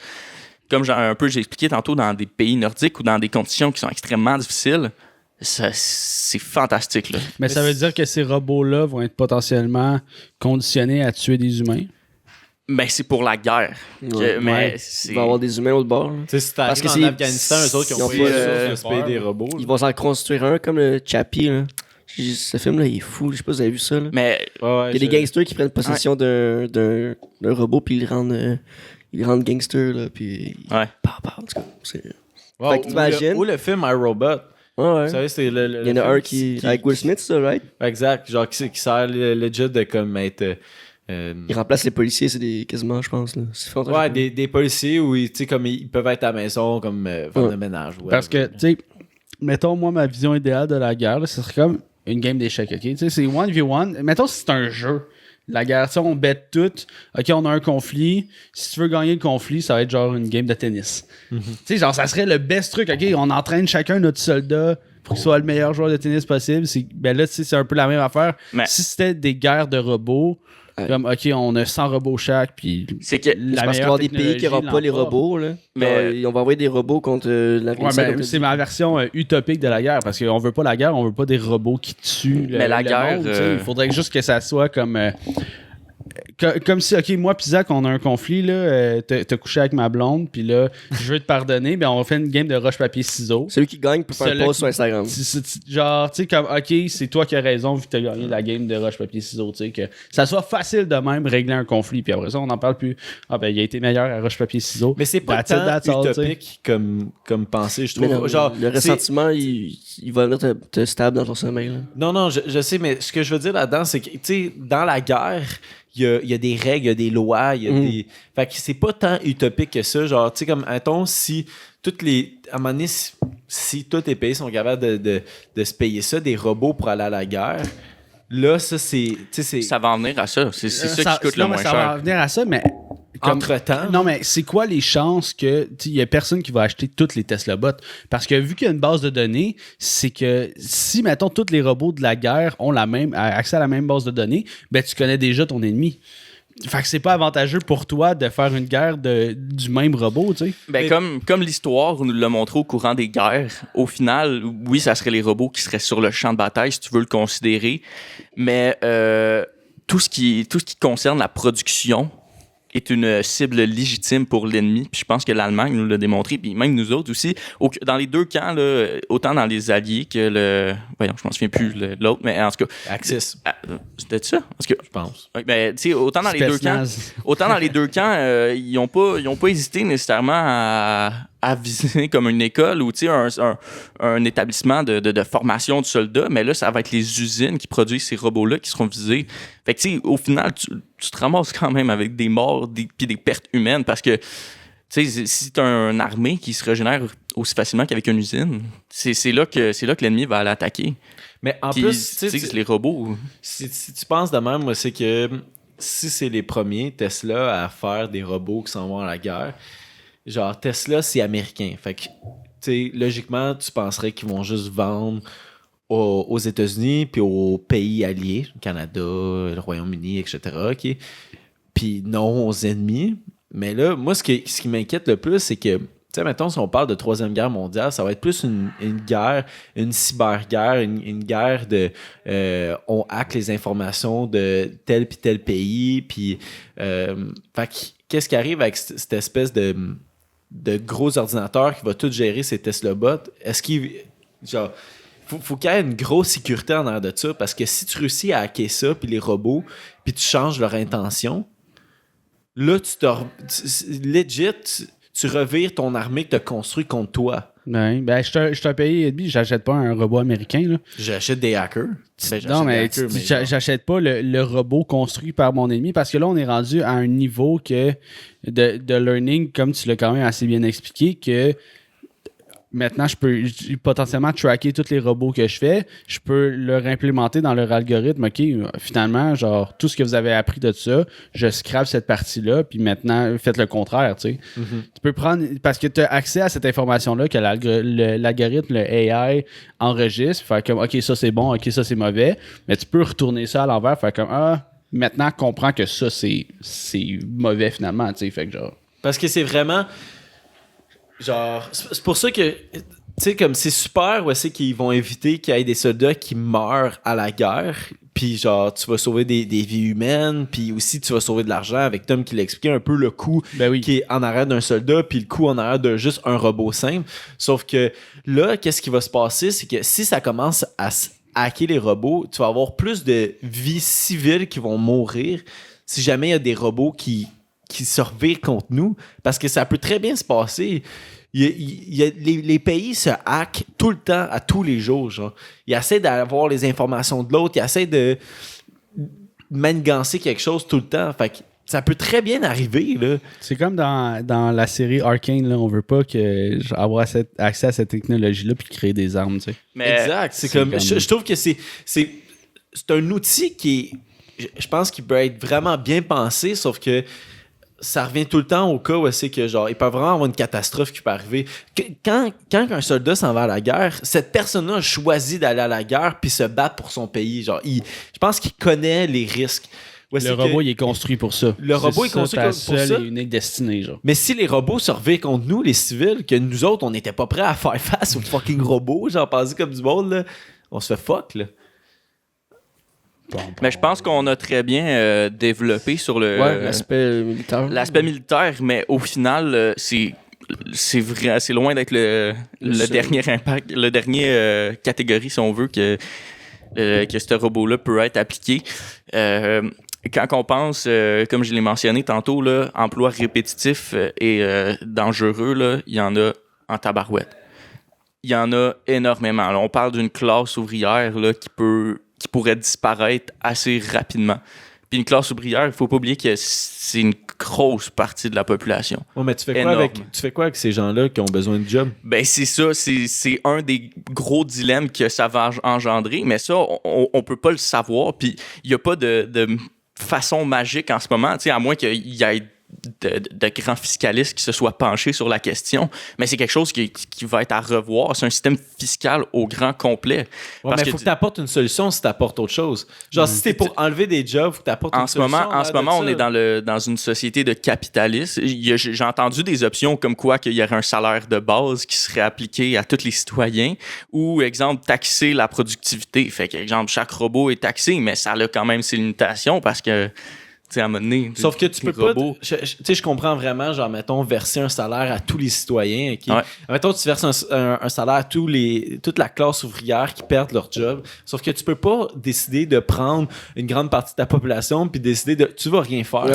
comme j'ai expliqué tantôt, dans des pays nordiques ou dans des conditions qui sont extrêmement difficiles. C'est fantastique, là. Mais ça veut dire que ces robots-là vont être potentiellement conditionnés à tuer des humains. Mais c'est pour la guerre. Ouais. Mais Il va y avoir des humains au bord. Là. Tu sais, si Parce t'arrives que en Afghanistan, eux autres qui ils ont ont pas pas, les ressources de se payer des robots. Ils vont s'en construire un comme le Chappie. Là. Ce film-là, il est fou. Je sais pas si vous avez vu ça. Là. Mais Ouais, Il y a des gangsters qui prennent possession d'un robot puis ils le rendent gangster. Là, puis ouais. En tout cas, c'est... Wow, Fait que t'imagines- ou le film iRobot. Ouais. Vous savez, c'est le Il y en a film un qui... Avec Will Smith, ça, right? Exact. Genre, qui sert legit de comme être. Il remplace les policiers, c'est des... quasiment, je pense. Là. C'est fait longtemps Ouais, que je- des policiers où tu sais, comme ils peuvent être à la maison comme femme de ménage. Parce que, tu sais, mettons, moi, ma vision idéale de la guerre, là, ce serait comme une game d'échecs, OK? Tu sais, c'est 1v1. Mettons, c'est un jeu. La guerre, tu sais, on bête tout. OK, on a un conflit. Si tu veux gagner le conflit, ça va être genre une game de tennis. Tu sais, genre, ça serait le best truc. OK, on entraîne chacun notre soldat pour qu'il soit le meilleur joueur de tennis possible. Ben là, tu sais, c'est un peu la même affaire. Mais- Si c'était des guerres de robots, comme, OK, on a 100 robots chaque, puis c'est que C'est parce qu'il va y avoir des pays qui n'auront pas les robots. Là. Mais- On va envoyer des robots contre Ouais, l'Afghanistan. ben, comme c'est t'as ma version utopique de la guerre parce qu'on veut pas la guerre, on veut pas des robots qui tuent Mais la guerre, monde, tu sais. Il faudrait juste que ça soit comme comme si, OK, moi pis Zach, on a un conflit, là, t'as couché avec ma blonde, puis là, je veux te pardonner, ben on fait une game de roche-papier-ciseaux. Celui qui gagne peut faire un Celui post qui- sur Instagram. Genre, tu sais, comme, OK, c'est toi qui as raison vu que t'as gagné la game de roche-papier-ciseaux, tu sais, que ça soit facile de même régler un conflit, puis après ça, on n'en parle plus. Ah, ben, il a été meilleur à roche-papier-ciseaux. Mais c'est pas That's it, that's tant all, tu sais. utopique comme pensée, je Mais trouve. non, Genre, le c'est- ressentiment, il va venir te stab dans ton sommeil. Là. Non, je sais, mais ce que je veux dire là-dedans, c'est que, tu sais, dans la guerre, il y a des règles, il y a des lois, il y a des... Fait que c'est pas tant utopique que ça. Genre, tu sais, comme, mettons, si toutes les... À un moment donné, si tous les pays sont capables de se payer ça, des robots pour aller à la guerre, là, ça, c'est... Tu sais, c'est... ça va en venir à ça. C'est ça qui coûte le non, mais moins ça va cher. venir à ça, mais comme- Entre-temps... Non, mais c'est quoi les chances que il y a personne qui va acheter toutes les Tesla bots? Parce que vu qu'il y a une base de données, c'est que si, mettons, tous les robots de la guerre ont accès à la même base de données, ben tu connais déjà ton ennemi. Fait que c'est pas avantageux pour toi de faire une guerre du même robot, tu sais. Ben, comme l'histoire nous l'a montré au courant des guerres, au final, oui, ça serait les robots qui seraient sur le champ de bataille, si tu veux le considérer, mais tout ce qui concerne la production est une cible légitime pour l'ennemi. Puis je pense que l'Allemagne nous l'a démontré, puis même nous autres aussi. Dans les deux camps, là, autant dans les Alliés que le... Voyons, je m'en souviens plus de l'autre, mais en tout cas... Axis, C'était ça? Parce que, je pense. ben, tu sais, autant dans les deux camps... Spetsnaz. Autant dans les deux camps, ils n'ont pas hésité nécessairement à viser comme une école ou un établissement de formation de soldats, mais là, ça va être les usines qui produisent ces robots-là qui seront visés. Fait que, tu sais, au final, tu te ramasses quand même avec des morts puis des pertes humaines parce que, tu sais, si tu as une armée qui se régénère aussi facilement qu'avec une usine, c'est là que l'ennemi va aller attaquer. Mais en Puis, plus, tu sais, les robots... si tu penses de même, moi, c'est que si c'est les premiers Tesla à faire des robots qui s'en vont à la guerre, genre Tesla, c'est américain. Fait que, tu sais, logiquement, tu penserais qu'ils vont juste vendre aux États-Unis puis aux pays alliés, le Canada, le Royaume-Uni, etc. OK? Puis non aux ennemis. Mais là, moi, ce qui m'inquiète le plus, c'est que, tu sais, mettons, si on parle de Troisième Guerre mondiale, ça va être plus une guerre, une cyberguerre, une guerre de on hack les informations de tel puis tel pays. Puis, fait que, qu'est-ce qui arrive avec cette espèce de gros ordinateur qui va tout gérer ces Tesla bots? Est-ce qu'il. Genre. Faut qu'il y ait une grosse sécurité en arrière de ça, parce que si tu réussis à hacker ça, puis les robots, puis tu changes leur intention, là, tu revires ton armée que tu as construite contre toi. Ouais, ben, je suis un pays ennemi, j'achète pas un robot américain, là. J'achète des hackers. Non, mais j'achète pas le robot construit par mon ennemi, parce que là, on est rendu à un niveau de learning, comme tu l'as quand même assez bien expliqué, que maintenant, je peux potentiellement tracker tous les robots que je fais. Je peux leur implémenter dans leur algorithme. OK, finalement, genre, tout ce que vous avez appris de ça, je scrape cette partie-là, puis maintenant, faites le contraire, tu sais. Mm-hmm. Tu peux prendre... Parce que tu as accès à cette information-là que l'algorithme, le AI, enregistre. Faire comme, OK, ça, c'est bon. OK, ça, c'est mauvais. Mais tu peux retourner ça à l'envers. Faire comme, maintenant, comprends que ça, c'est mauvais, finalement, tu sais. Fait que genre... Parce que c'est vraiment... Genre, c'est pour ça que, tu sais, comme c'est super, c'est qu'ils vont éviter qu'il y ait des soldats qui meurent à la guerre, puis genre, tu vas sauver des vies humaines, puis aussi tu vas sauver de l'argent, avec Tom qui l'expliquait un peu le coût qui est en arrière d'un soldat, puis le coût en arrière de juste un robot simple. Sauf que là, qu'est-ce qui va se passer, c'est que si ça commence à hacker les robots, tu vas avoir plus de vies civiles qui vont mourir si jamais il y a des robots qui se revirent contre nous, parce que ça peut très bien se passer. Les pays se hackent tout le temps, à tous les jours. Genre. Ils essaient d'avoir les informations de l'autre, ils essaient de manigancer quelque chose tout le temps. Fait que ça peut très bien arriver. Là. C'est comme dans la série Arcane, là, on veut pas avoir accès à cette technologie-là puis créer des armes. Tu sais. Exact. C'est comme... Je trouve que c'est un outil qui est... Je pense qu'il peut être vraiment bien pensé, sauf que ça revient tout le temps au cas où c'est que genre il peut vraiment avoir une catastrophe qui peut arriver. Quand un soldat s'en va à la guerre, cette personne-là a choisi d'aller à la guerre puis se battre pour son pays. Genre, je pense qu'il connaît les risques. Le robot, il est construit pour ça. Le robot est construit pour ça. C'est et unique destinée, genre. Mais si les robots se revirent contre nous, les civils, que nous autres, on n'était pas prêts à faire face aux fucking robots, genre passer comme du monde, là, on se fait fuck, là. Mais je pense qu'on a très bien développé sur l'aspect militaire. L'aspect militaire, mais au final, c'est loin d'être le dernier impact, le dernier catégorie, si on veut, que ce robot-là peut être appliqué. Quand on pense, comme je l'ai mentionné tantôt, là, emploi répétitif et dangereux, là, il y en a en tabarouette. Il y en a énormément. Là, on parle d'une classe ouvrière là, qui pourrait disparaître assez rapidement. Puis une classe ouvrière, il ne faut pas oublier que c'est une grosse partie de la population. Ouais, mais tu fais quoi avec ces gens-là qui ont besoin de job? Ben c'est ça, c'est un des gros dilemmes que ça va engendrer, mais ça, on peut pas le savoir, puis il n'y a pas de façon magique en ce moment, à moins qu'il y ait de grands fiscalistes qui se soient penchés sur la question, mais c'est quelque chose qui va être à revoir. C'est un système fiscal au grand complet. Ouais, mais il faut que tu apportes une solution si tu apportes autre chose. Genre, si t'es pour enlever des jobs, il faut que tu apportes une solution. En ce moment, on est dans une société de capitalistes. J'ai entendu des options comme quoi qu'il y aurait un salaire de base qui serait appliqué à tous les citoyens ou, exemple, taxer la productivité. Fait que, exemple, chaque robot est taxé, mais ça a quand même ses limitations parce que à un moment donné, sauf que tu peux pas. Je comprends vraiment, genre, mettons, verser un salaire à tous les citoyens. Okay? Ouais. Mettons, tu verses un salaire à toute la classe ouvrière qui perdent leur job. Sauf que tu peux pas décider de prendre une grande partie de ta population puis décider de. Tu vas rien faire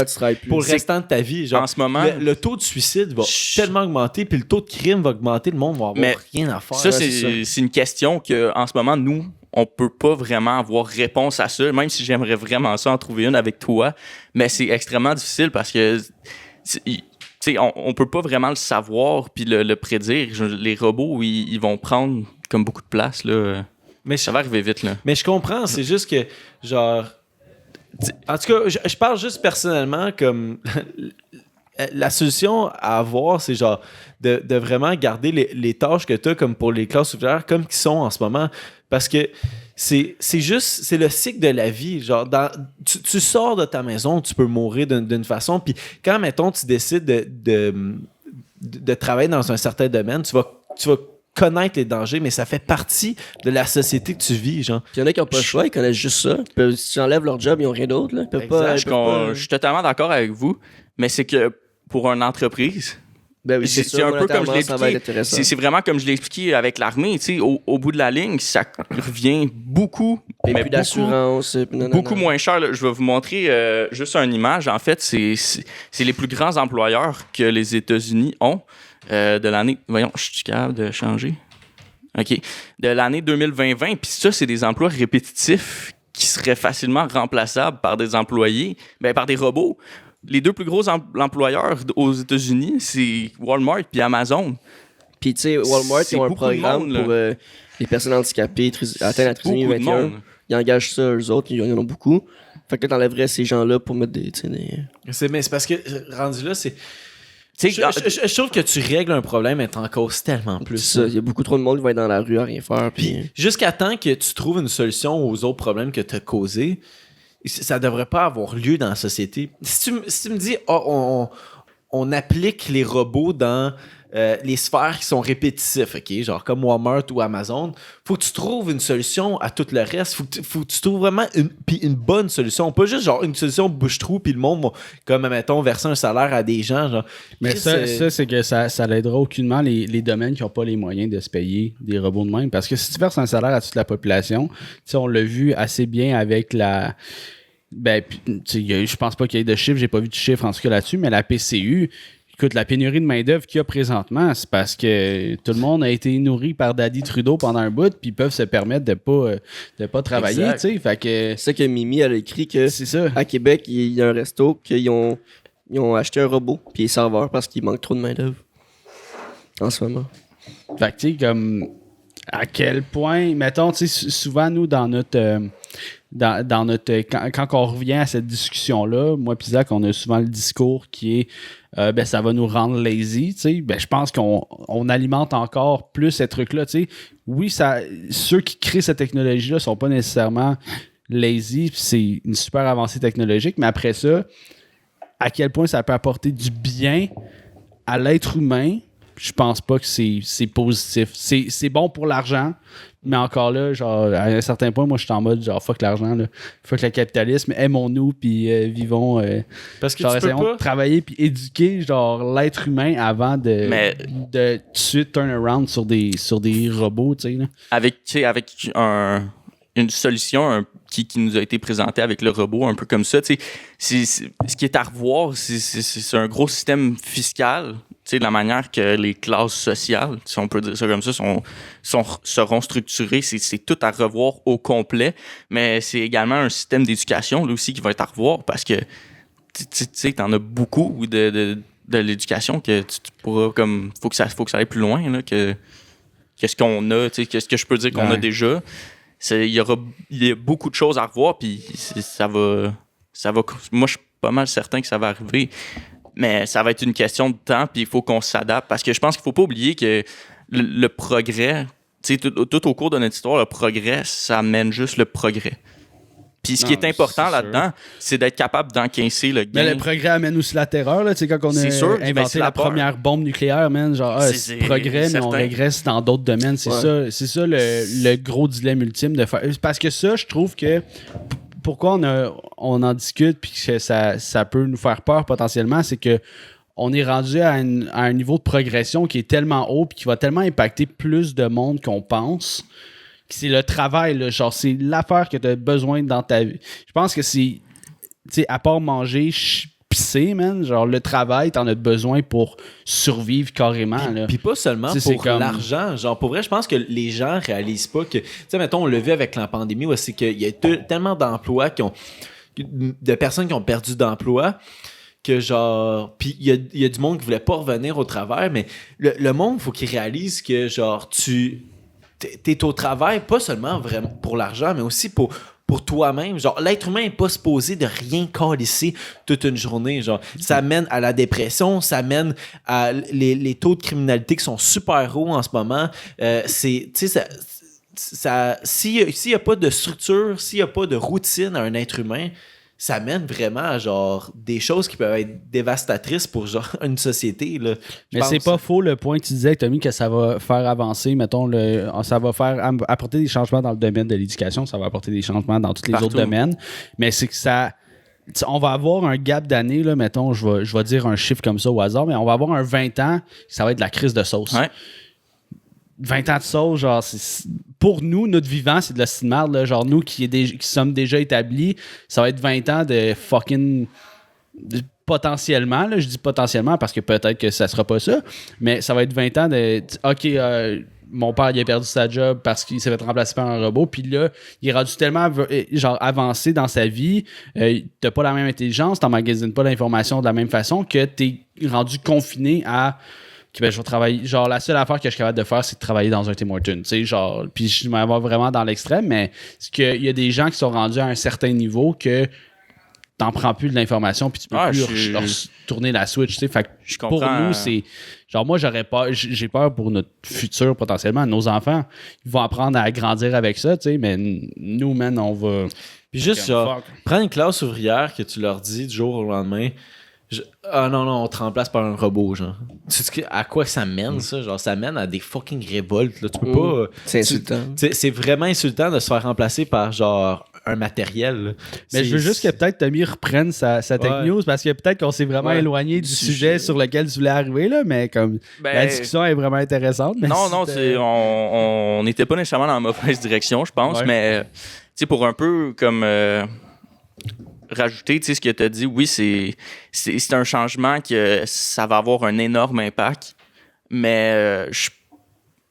pour le restant de ta vie. Genre, en ce moment, le taux de suicide va tellement augmenter puis le taux de crime va augmenter. Le monde va avoir rien à faire. Ça, c'est une question qu'en ce moment, nous, on peut pas vraiment avoir réponse à ça, même si j'aimerais vraiment ça en trouver une avec toi, mais c'est extrêmement difficile parce que on peut pas vraiment le savoir puis le prédire. Les robots, ils vont prendre comme beaucoup de place, là. Mais ça va arriver vite, là. Mais je comprends, c'est juste que, genre... En tout cas, je parle juste personnellement comme... la solution à avoir, c'est genre de vraiment garder les tâches que tu as comme pour les classes ouvrières comme qui sont en ce moment. Parce que c'est le cycle de la vie. Genre, tu sors de ta maison, tu peux mourir d'une façon. Puis quand, mettons, tu décides de travailler dans un certain domaine, tu vas connaître les dangers, mais ça fait partie de la société que tu vis, genre. Puis il y en a qui n'ont pas le choix, ils connaissent juste ça. Si tu enlèves leur job, ils n'ont rien d'autre. Là. Je suis totalement d'accord avec vous, mais c'est que pour une entreprise, ben oui, c'est un peu comme je l'ai expliqué. C'est vraiment comme je l'ai expliqué avec l'armée. Au bout de la ligne, ça revient beaucoup, et mais plus d'assurance. Beaucoup moins cher. Là. Je vais vous montrer juste une image. En fait, c'est les plus grands employeurs que les États-Unis ont de l'année... Voyons, je suis capable de changer. OK. De l'année 2020. Puis ça, c'est des emplois répétitifs qui seraient facilement remplaçables par des employés, par des robots. Les deux plus gros employeurs aux États-Unis, c'est Walmart puis Amazon. Puis, tu sais, Walmart, ils ont un programme pour les personnes handicapées atteintes à trisomie 21. Ils engagent ça, eux autres, ils en ont beaucoup. Fait que là, t'enlèverais ces gens-là pour mettre des... Mais c'est parce que, rendu là, c'est... Je trouve que tu règles un problème, mais t'en causes tellement plus. C'est ça, il y a beaucoup trop de monde qui va être dans la rue à rien faire. Puis jusqu'à temps que tu trouves une solution aux autres problèmes que t'as causés, ça devrait pas avoir lieu dans la société. Si tu me dis, on applique les robots dans les sphères qui sont répétitifs, ok, genre comme Walmart ou Amazon, faut que tu trouves une solution à tout le reste. Faut que tu trouves vraiment une bonne solution. Pas juste genre une solution bouche-trou, puis le monde va, comme, mettons, verser un salaire à des gens. Genre. Mais ça, c'est que ça l'aidera aucunement les domaines qui n'ont pas les moyens de se payer des robots de même. Parce que si tu verses un salaire à toute la population, on l'a vu assez bien avec la... je pense pas qu'il y ait de chiffres, j'ai pas vu de chiffres en tout cas là-dessus, mais la PCU, écoute, la pénurie de main-d'œuvre qu'il y a présentement, c'est parce que tout le monde a été nourri par Daddy Trudeau pendant un bout, puis ils peuvent se permettre de pas travailler, tu sais. Fait que... C'est ça que Mimi, elle a écrit que à Québec, il y a un resto qu'ils ont acheté un robot, puis il est serveur parce qu'il manque trop de main-d'œuvre en ce moment. Fait que, tu sais, comme à quel point, mettons, tu sais, souvent, nous, dans notre quand on revient à cette discussion-là, moi et Zach, on a souvent le discours qui est ça va nous rendre lazy, tu sais. Je pense qu'on alimente encore plus ces trucs-là, tu sais. Oui, ceux qui créent cette technologie-là sont pas nécessairement lazy, puis c'est une super avancée technologique, mais après ça, à quel point ça peut apporter du bien à l'être humain, je pense pas que c'est positif. C'est bon pour l'argent, mais encore là, genre, à un certain point, moi, je suis en mode, genre, fuck l'argent, là. Fuck le capitalisme, aimons-nous, puis vivons. Parce que genre, tu peux pas de travailler puis éduquer, genre, l'être humain avant de tout de suite turn around sur des robots, tu sais, là. Avec une solution qui nous a été présentée avec le robot, un peu comme ça, tu sais, ce qui est à revoir, c'est un gros système fiscal, tu sais, de la manière que les classes sociales, si on peut dire ça comme ça, seront structurées, c'est tout à revoir au complet, mais c'est également un système d'éducation, là aussi, qui va être à revoir, parce que, tu sais, t'en as beaucoup de l'éducation que tu pourras, comme, faut que ça aille plus loin, là, que ce qu'on a, tu sais, qu'est-ce que je peux dire qu'on a déjà. Il y a beaucoup de choses à revoir, puis ça va. Moi, je suis pas mal certain que ça va arriver, mais ça va être une question de temps, puis il faut qu'on s'adapte, parce que je pense qu'il faut pas oublier que le progrès, tu sais, tout au cours de notre histoire, le progrès, ça amène juste le progrès. Puis ce qui est important là-dedans, c'est d'être capable d'encaisser le gain. Mais le progrès amène aussi la terreur, là. Tu sais, quand on a inventé la première bombe nucléaire, man, genre, c'est progrès, mais on régresse dans d'autres domaines. C'est ça le gros dilemme ultime de faire. Parce que ça, je trouve que pourquoi on en discute puis que ça peut nous faire peur potentiellement, c'est que on est rendu à un niveau de progression qui est tellement haut puis qui va tellement impacter plus de monde qu'on pense. C'est le travail, là, genre, c'est l'affaire que tu as besoin dans ta vie. Je pense que c'est, tu sais, à part manger, pisser, man, genre, le travail, t'en as besoin pour survivre carrément, là. Puis pas seulement pour l'argent. Genre, pour vrai, je pense que les gens réalisent pas que, tu sais, mettons, on l'a vu avec la pandémie, ouais, c'est qu'il y a tellement d'emplois de personnes qui ont perdu d'emploi, que genre, puis il y a du monde qui voulait pas revenir au travail, mais le monde, faut qu'il réalise que, genre, t'es au travail, pas seulement vraiment pour l'argent, mais aussi pour pour toi-même. Genre, l'être humain n'est pas supposé de rien calisser toute une journée. Genre, ça mène à la dépression, ça mène à les taux de criminalité qui sont super hauts en ce moment. S'il n'y a pas de structure, s'il n'y a pas de routine à un être humain, ça mène vraiment à genre des choses qui peuvent être dévastatrices pour genre une société. Là, mais c'est pas faux le point que tu disais, Tommy, que ça va faire avancer, mettons, ça va faire apporter des changements dans le domaine de l'éducation, ça va apporter des changements dans tous les autres domaines. Mais c'est que ça. On va avoir un gap d'années, là, mettons, je vais dire un chiffre comme ça au hasard, mais on va avoir un 20 ans, ça va être de la crise de sauce. Ouais. 20 ans de sauce, genre, pour nous, notre vivant, c'est de la cinémade, là, genre, nous qui sommes déjà établis, ça va être 20 ans de fucking... potentiellement, là, je dis potentiellement parce que peut-être que ça sera pas ça, mais ça va être 20 ans de... OK, mon père, il a perdu sa job parce qu'il s'est fait remplacer par un robot, puis là, il est rendu tellement genre avancé dans sa vie, t'as pas la même intelligence, t'emmagasines pas l'information de la même façon, que t'es rendu confiné à... je vais travailler. Genre, la seule affaire que je suis capable de faire, c'est de travailler dans un Tim Hortons. Tu sais, genre, puis je vais avoir vraiment dans l'extrême, mais c'est qu'il y a des gens qui sont rendus à un certain niveau que t'en prends plus de l'information, puis tu peux plus tourner la switch. Tu sais, fait que pour nous, c'est. Genre, moi, j'ai peur pour notre futur potentiellement. Nos enfants, ils vont apprendre à grandir avec ça, tu sais, mais nous, man, on va. Puis juste, genre, prends une classe ouvrière que tu leur dis du jour au lendemain. Non, on te remplace par un robot, genre. Tu sais à quoi ça mène, ça? Genre, ça mène à des fucking révoltes, là. Tu peux pas... C'est insultant. C'est vraiment insultant de se faire remplacer par, genre, un matériel, là. Mais je veux juste que peut-être Tommy reprenne sa tech news, parce que peut-être qu'on s'est vraiment éloigné du sujet sur lequel tu voulais arriver, là, mais comme la discussion est vraiment intéressante. Mais on n'était pas nécessairement dans la mauvaise direction, je pense, mais, tu sais, pour un peu comme... rajouter, tu sais, ce que tu as dit, oui, c'est un changement que ça va avoir un énorme impact, mais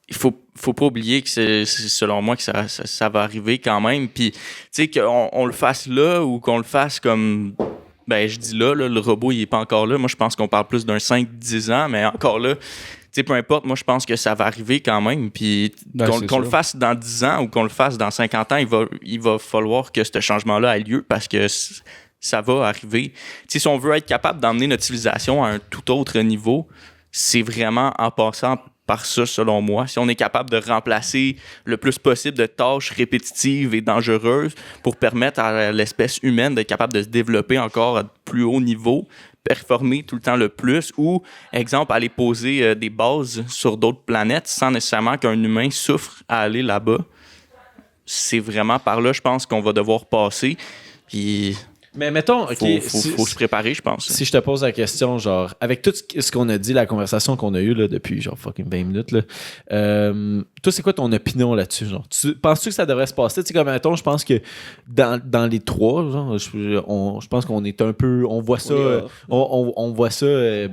il faut pas oublier que c'est selon moi que ça va arriver quand même, puis tu sais, qu'on le fasse là ou qu'on le fasse comme, ben je dis là, le robot il est pas encore là, moi je pense qu'on parle plus d'un 5-10 ans, mais encore là, tu sais, peu importe, moi je pense que ça va arriver quand même, puis qu'on le fasse dans 10 ans ou qu'on le fasse dans 50 ans, il va falloir que ce changement-là ait lieu parce que ça va arriver. Tu sais, si on veut être capable d'emmener notre civilisation à un tout autre niveau, c'est vraiment en passant par ça, selon moi. Si on est capable de remplacer le plus possible de tâches répétitives et dangereuses pour permettre à l'espèce humaine d'être capable de se développer encore à de plus haut niveau, performer tout le temps le plus, ou, exemple, aller poser des bases sur d'autres planètes sans nécessairement qu'un humain souffre à aller là-bas. C'est vraiment par là, je pense, qu'on va devoir passer. Puis... Mais mettons, OK, faut se préparer, je pense. Si je te pose la question, genre, avec tout ce qu'on a dit, la conversation qu'on a eue là, depuis genre fucking 20 minutes, là, toi, c'est quoi ton opinion là-dessus? Genre? Penses-tu que ça devrait se passer? Tu sais, comme mettons, je pense que dans les trois, genre, je pense qu'on est un peu. On voit ça. On voit ça. Il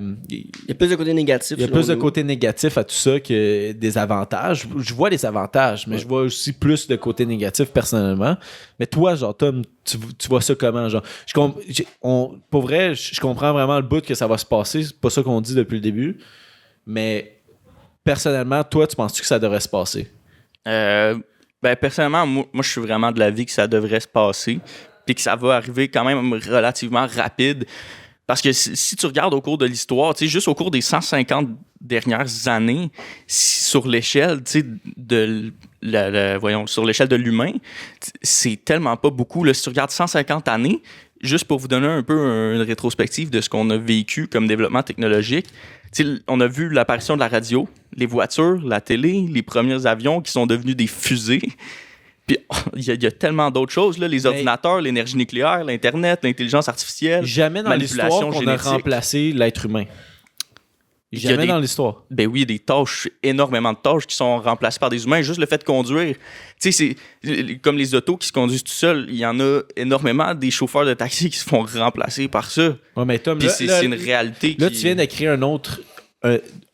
y a plus de côté négatif. Il y a plus de côté négatif à tout ça que des avantages. Je vois les avantages, mais je vois aussi plus de côté négatif personnellement. Mais toi, genre, Tom, tu vois ça comment? Genre, pour vrai, je comprends vraiment le bout que ça va se passer. C'est pas ça qu'on dit depuis le début. Mais personnellement, toi, tu penses-tu que ça devrait se passer? Personnellement, moi, je suis vraiment de l'avis que ça devrait se passer. Puis que ça va arriver quand même relativement rapide. Parce que si tu regardes au cours de l'histoire, tu sais, juste au cours des 150 dernières années, sur l'échelle, tu sais, sur l'échelle de l'humain, c'est tellement pas beaucoup. Là, si tu regardes 150 années, juste pour vous donner un peu une rétrospective de ce qu'on a vécu comme développement technologique, tu sais, on a vu l'apparition de la radio, les voitures, la télé, les premiers avions qui sont devenus des fusées. Puis il y a tellement d'autres choses, là, les ordinateurs, l'énergie nucléaire, l'Internet, l'intelligence artificielle. Jamais dans l'histoire qu'on a remplacé l'être humain. Jamais dans l'histoire. Ben oui, il y a des tâches, énormément de tâches qui sont remplacées par des humains. Juste le fait de conduire. Tu sais, c'est comme les autos qui se conduisent tout seuls. Il y en a énormément des chauffeurs de taxi qui se font remplacer par ça. Ouais, mais Tom, puis c'est une réalité. Là, tu viens de créer un autre...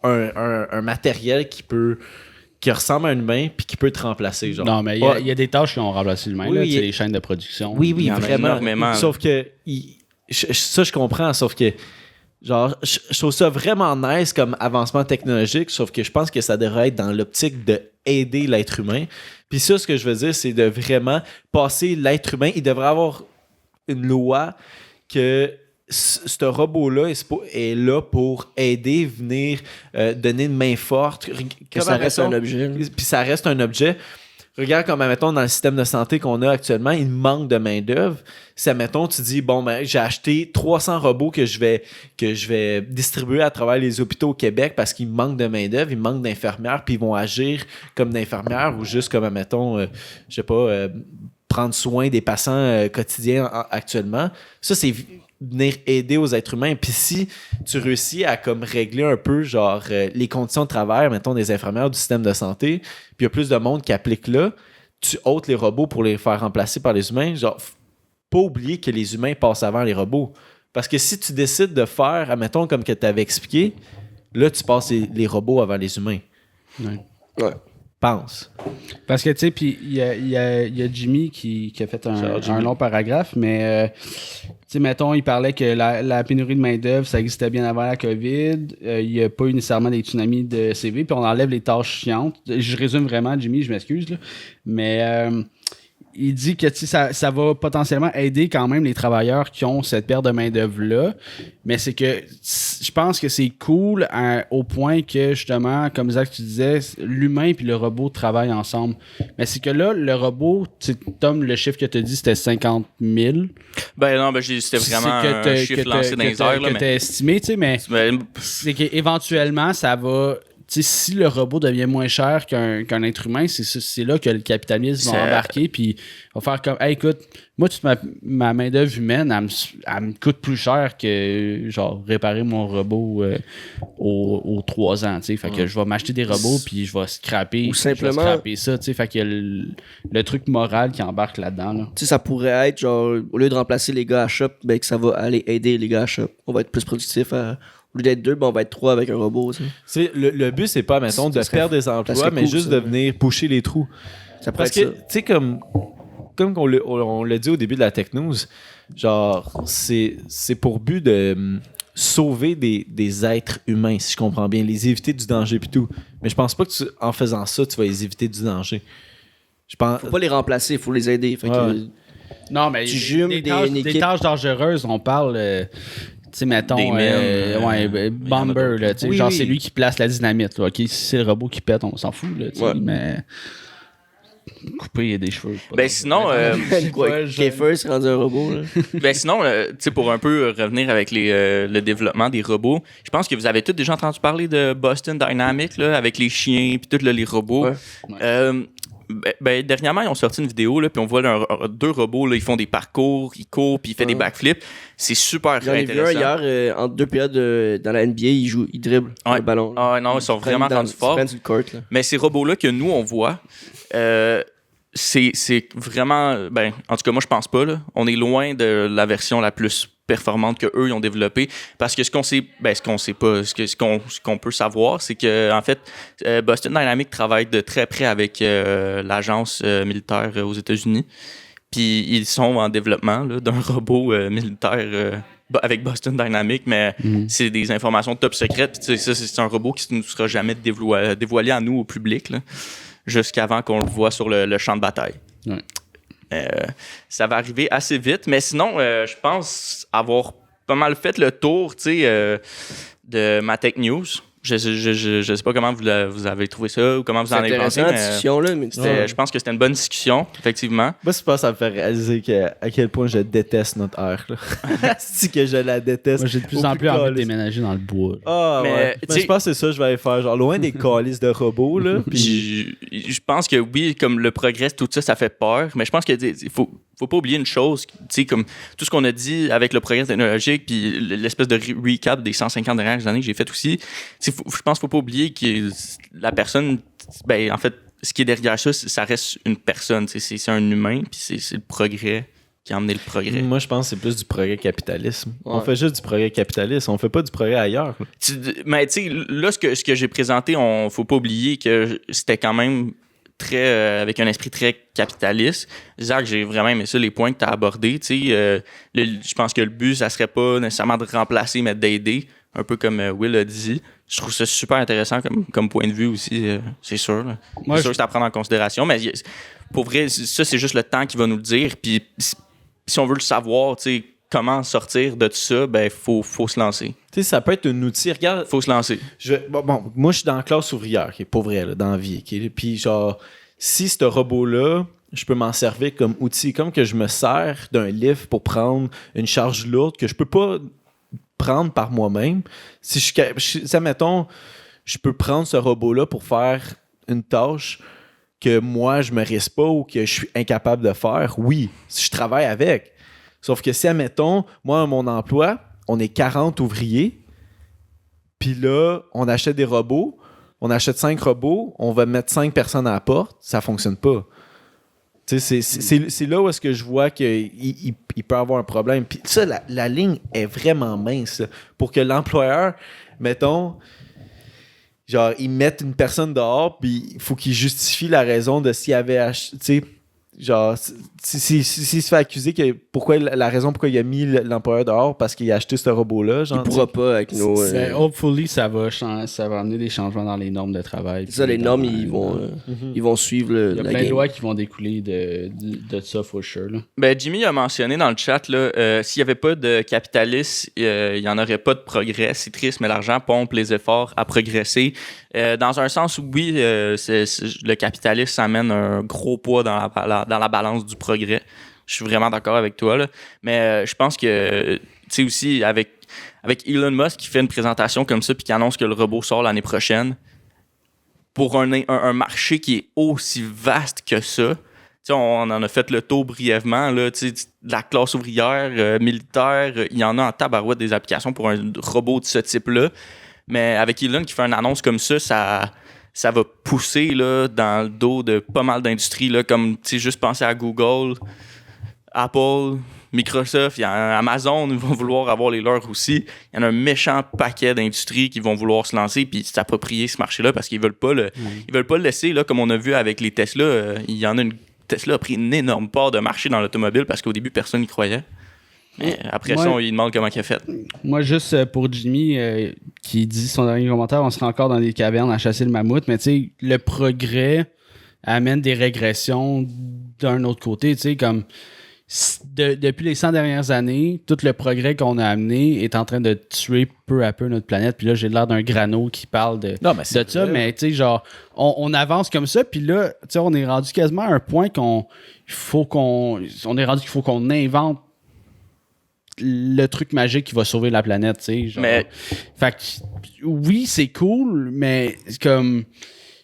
un matériel qui ressemble à un humain puis qui peut te remplacer. Genre. Non, mais il y a des tâches qui ont remplacé l'humain. Oui, c'est les chaînes de production. Oui, vraiment. Énormément. Sauf que... ça, je comprends, sauf que Genre, je trouve ça vraiment nice comme avancement technologique, sauf que je pense que ça devrait être dans l'optique de aider l'être humain. Puis ça, ce que je veux dire, c'est de vraiment passer l'être humain. Il devrait avoir une loi que ce robot-là est là pour aider, venir donner une main forte. Que ça reste un objet. Puis ça reste un objet. Regarde comme, mettons, dans le système de santé qu'on a actuellement, il manque de main-d'œuvre. Si, mettons, tu dis, bon, ben, j'ai acheté 300 robots que je vais distribuer à travers les hôpitaux au Québec parce qu'il manque de main-d'œuvre, il manque d'infirmières, puis ils vont agir comme d'infirmières ou juste comme, mettons, je sais pas, prendre soin des patients quotidiens actuellement. Ça, c'est venir aider aux êtres humains. Puis si tu réussis à comme régler un peu genre les conditions de travail, mettons, des infirmières du système de santé, puis il y a plus de monde qui applique là, tu ôtes les robots pour les faire remplacer par les humains. Genre, pas oublier que les humains passent avant les robots. Parce que si tu décides de faire, admettons, comme que tu avais expliqué, là, tu passes les robots avant les humains. Ouais. Pense. Parce que, tu sais, puis il y a Jimmy qui a fait un long paragraphe, mais, tu sais, mettons, il parlait que la pénurie de main-d'œuvre, ça existait bien avant la COVID. Il n'y a pas eu nécessairement des tsunamis de CV, puis on enlève les tâches chiantes. Je résume vraiment, Jimmy, je m'excuse, là. Mais il dit que ça va potentiellement aider quand même les travailleurs qui ont cette perte de main-d'œuvre-là. Mais c'est que je pense que c'est cool au point que, justement, comme Zach, tu disais, l'humain et le robot travaillent ensemble. Mais c'est que là, le robot, Tom, le chiffre que tu as dit, c'était 50 000. Ben non, c'était vraiment un chiffre lancé dans les airs. Que tu as estimé, tu sais, mais c'est qu'éventuellement, ça va... T'sais, si le robot devient moins cher qu'un être humain, c'est là que le capitalisme va embarquer puis va faire comme hey, écoute, moi toute ma main-d'œuvre humaine, elle me coûte plus cher que genre réparer mon robot aux 3 ans. Fait que je vais m'acheter des robots puis je vais scraper. Ou simplement je vais scraper ça. Fait qu'il y a le truc moral qui embarque là-dedans. Là. Ça pourrait être genre au lieu de remplacer les gars à shop, ben que ça va aller aider les gars à shop. On va être plus productif au lieu d'être 2, ben on va être 3 avec un robot. Le but, c'est pas, mettons, de perdre des emplois, mais juste de venir pusher les trous. Parce que, tu sais, comme on l'a dit au début de la Tech-News, genre, c'est pour but de sauver des êtres humains, si je comprends bien, les éviter du danger et tout. Mais je pense pas que en faisant ça, tu vas les éviter du danger. Faut pas les remplacer, faut les aider. Fait que, non, mais des tâches dangereuses, on parle... Tu sais, mettons, Bomber, là, tu sais, genre, c'est lui qui place la dynamite, là, OK? Si c'est le robot qui pète, on s'en fout, là, tu sais, mais... Couper des cheveux. Ben sinon... Kiefer s'est rendu un robot, là. Ben sinon, tu sais, pour un peu revenir avec le développement des robots, je pense que vous avez tous déjà entendu parler de Boston Dynamics, là, avec les chiens, puis tous les robots. Ouais. Dernièrement, ils ont sorti une vidéo, là, puis on voit 2 robots, là, ils font des parcours, ils courent, puis ils font des backflips. C'est super intéressant. J'en ai vu un hier, entre 2 périodes dans la NBA, ils dribblent le ballon. Ah non, ils sont vraiment rendus forts. Mais ces robots-là que nous, on voit, c'est vraiment... Ben, en tout cas, moi, je pense pas. Là. On est loin de la version la plus performante qu'eux ils ont développée, parce que ce qu'on peut savoir, c'est que en fait Boston Dynamics travaille de très près avec l'agence militaire aux États-Unis, puis ils sont en développement là, d'un robot militaire avec Boston Dynamics, mais c'est des informations top secrètes, puis ça c'est un robot qui ne sera jamais dévoilé à nous au public là, jusqu'avant qu'on le voit sur le champ de bataille. Ouais. Ça va arriver assez vite, mais sinon, je pense avoir pas mal fait le tour, tu sais, de ma Tech News. Je sais pas comment vous avez trouvé ça ou comment vous en avez pensé, mais je pense que c'était une bonne discussion, effectivement. Moi, c'est pas ça me fait réaliser à quel point je déteste notre ère. C'est que je la déteste. Moi, j'ai de plus en plus envie de déménager dans le bois. Mais je pense que c'est ça je vais aller faire, genre loin des calices de robots. Là, puis je pense que oui, comme le progrès, tout ça, ça fait peur, mais je pense qu'il faut pas oublier une chose, tu sais, comme tout ce qu'on a dit avec le progrès technologique puis l'espèce de recap des 150 dernières années que j'ai fait aussi, je pense qu'il faut pas oublier que la personne, ben en fait, ce qui est derrière ça, ça reste une personne, c'est un humain, puis c'est le progrès qui a amené le progrès. Moi, je pense que c'est plus du progrès capitalisme. Ouais. On fait juste du progrès capitalisme, on fait pas du progrès ailleurs. Mais tu sais, là, ce que j'ai présenté, faut pas oublier que c'était quand même très avec un esprit très capitaliste. Zach, j'ai vraiment aimé ça, les points que tu as abordés. Je pense que le but, ça serait pas nécessairement de remplacer, mais d'aider, un peu comme Will a dit. Je trouve ça super intéressant comme point de vue aussi, c'est sûr. Là. C'est sûr que c'est à prendre en considération, mais pour vrai, ça, c'est juste le temps qui va nous le dire. Puis si on veut le savoir, comment sortir de tout ça, ben faut se lancer. Tu sais, ça peut être un outil. Regarde. Faut se lancer. Bon, moi, je suis dans la classe ouvrière, qui est pas vrai, là, dans la vie. Okay? Puis, genre, si ce robot-là, je peux m'en servir comme outil, comme que je me sers d'un livre pour prendre une charge lourde que je peux pas prendre par moi-même. Si mettons, je peux prendre ce robot-là pour faire une tâche que moi, je me risque pas ou que je suis incapable de faire, oui, si je travaille avec. Sauf que si, admettons, moi, à mon emploi, on est 40 ouvriers, puis là, on achète des robots, on achète 5 robots, on va mettre 5 personnes à la porte, ça fonctionne pas. C'est là où est-ce que je vois qu'il peut avoir un problème. Puis ça, la ligne est vraiment mince. Là, pour que l'employeur, mettons, genre, il mette une personne dehors, puis il faut qu'il justifie la raison de s'il avait acheté, tu sais, genre, s'il se fait accuser la raison pourquoi il a mis l'employeur dehors parce qu'il a acheté ce robot-là, genre. Il pourra pas avec nos. Hopefully, ça va amener des changements dans les normes de travail. Ça, les normes, ils vont suivre il y a plein de lois qui vont découler de ça, for sure. Là. Ben, Jimmy a mentionné dans le chat, là, s'il n'y avait pas de capitalisme, il n'y en aurait pas de progrès. C'est triste, mais l'argent pompe les efforts à progresser. Dans un sens, oui, le capitalisme amène un gros poids dans la balance du progrès. Je suis vraiment d'accord avec toi, là. Mais je pense que, tu sais, aussi, avec Elon Musk qui fait une présentation comme ça puis qui annonce que le robot sort l'année prochaine, pour un marché qui est aussi vaste que ça, tu sais, on en a fait le tour brièvement, là, tu sais, de la classe ouvrière, militaire, il y en a en tabarouette des applications pour un robot de ce type-là. Mais avec Elon qui fait une annonce comme ça va pousser là, dans le dos de pas mal d'industries, là, comme juste penser à Google, Apple, Microsoft, Amazon, ils vont vouloir avoir les leurs aussi. Il y en a un méchant paquet d'industries qui vont vouloir se lancer puis s'approprier ce marché-là parce qu'ils veulent pas ils veulent pas le laisser, là, comme on a vu avec les Tesla. Il y en a Tesla a pris une énorme part de marché dans l'automobile parce qu'au début, personne n'y croyait. Mais après ça, on lui demande comment il a fait. Moi, juste pour Jimmy, qui dit son dernier commentaire, on serait encore dans des cavernes à chasser le mammouth, mais tu sais, le progrès amène des régressions d'un autre côté, tu sais, comme depuis les 100 dernières années, tout le progrès qu'on a amené est en train de tuer peu à peu notre planète. Puis là, j'ai l'air d'un grano qui parle de ça, mais tu sais, genre, on avance comme ça, puis là, tu sais, on est rendu quasiment à un point qu'il faut qu'on invente le truc magique qui va sauver la planète, tu sais. Mais... Fait que, oui, c'est cool, mais comme...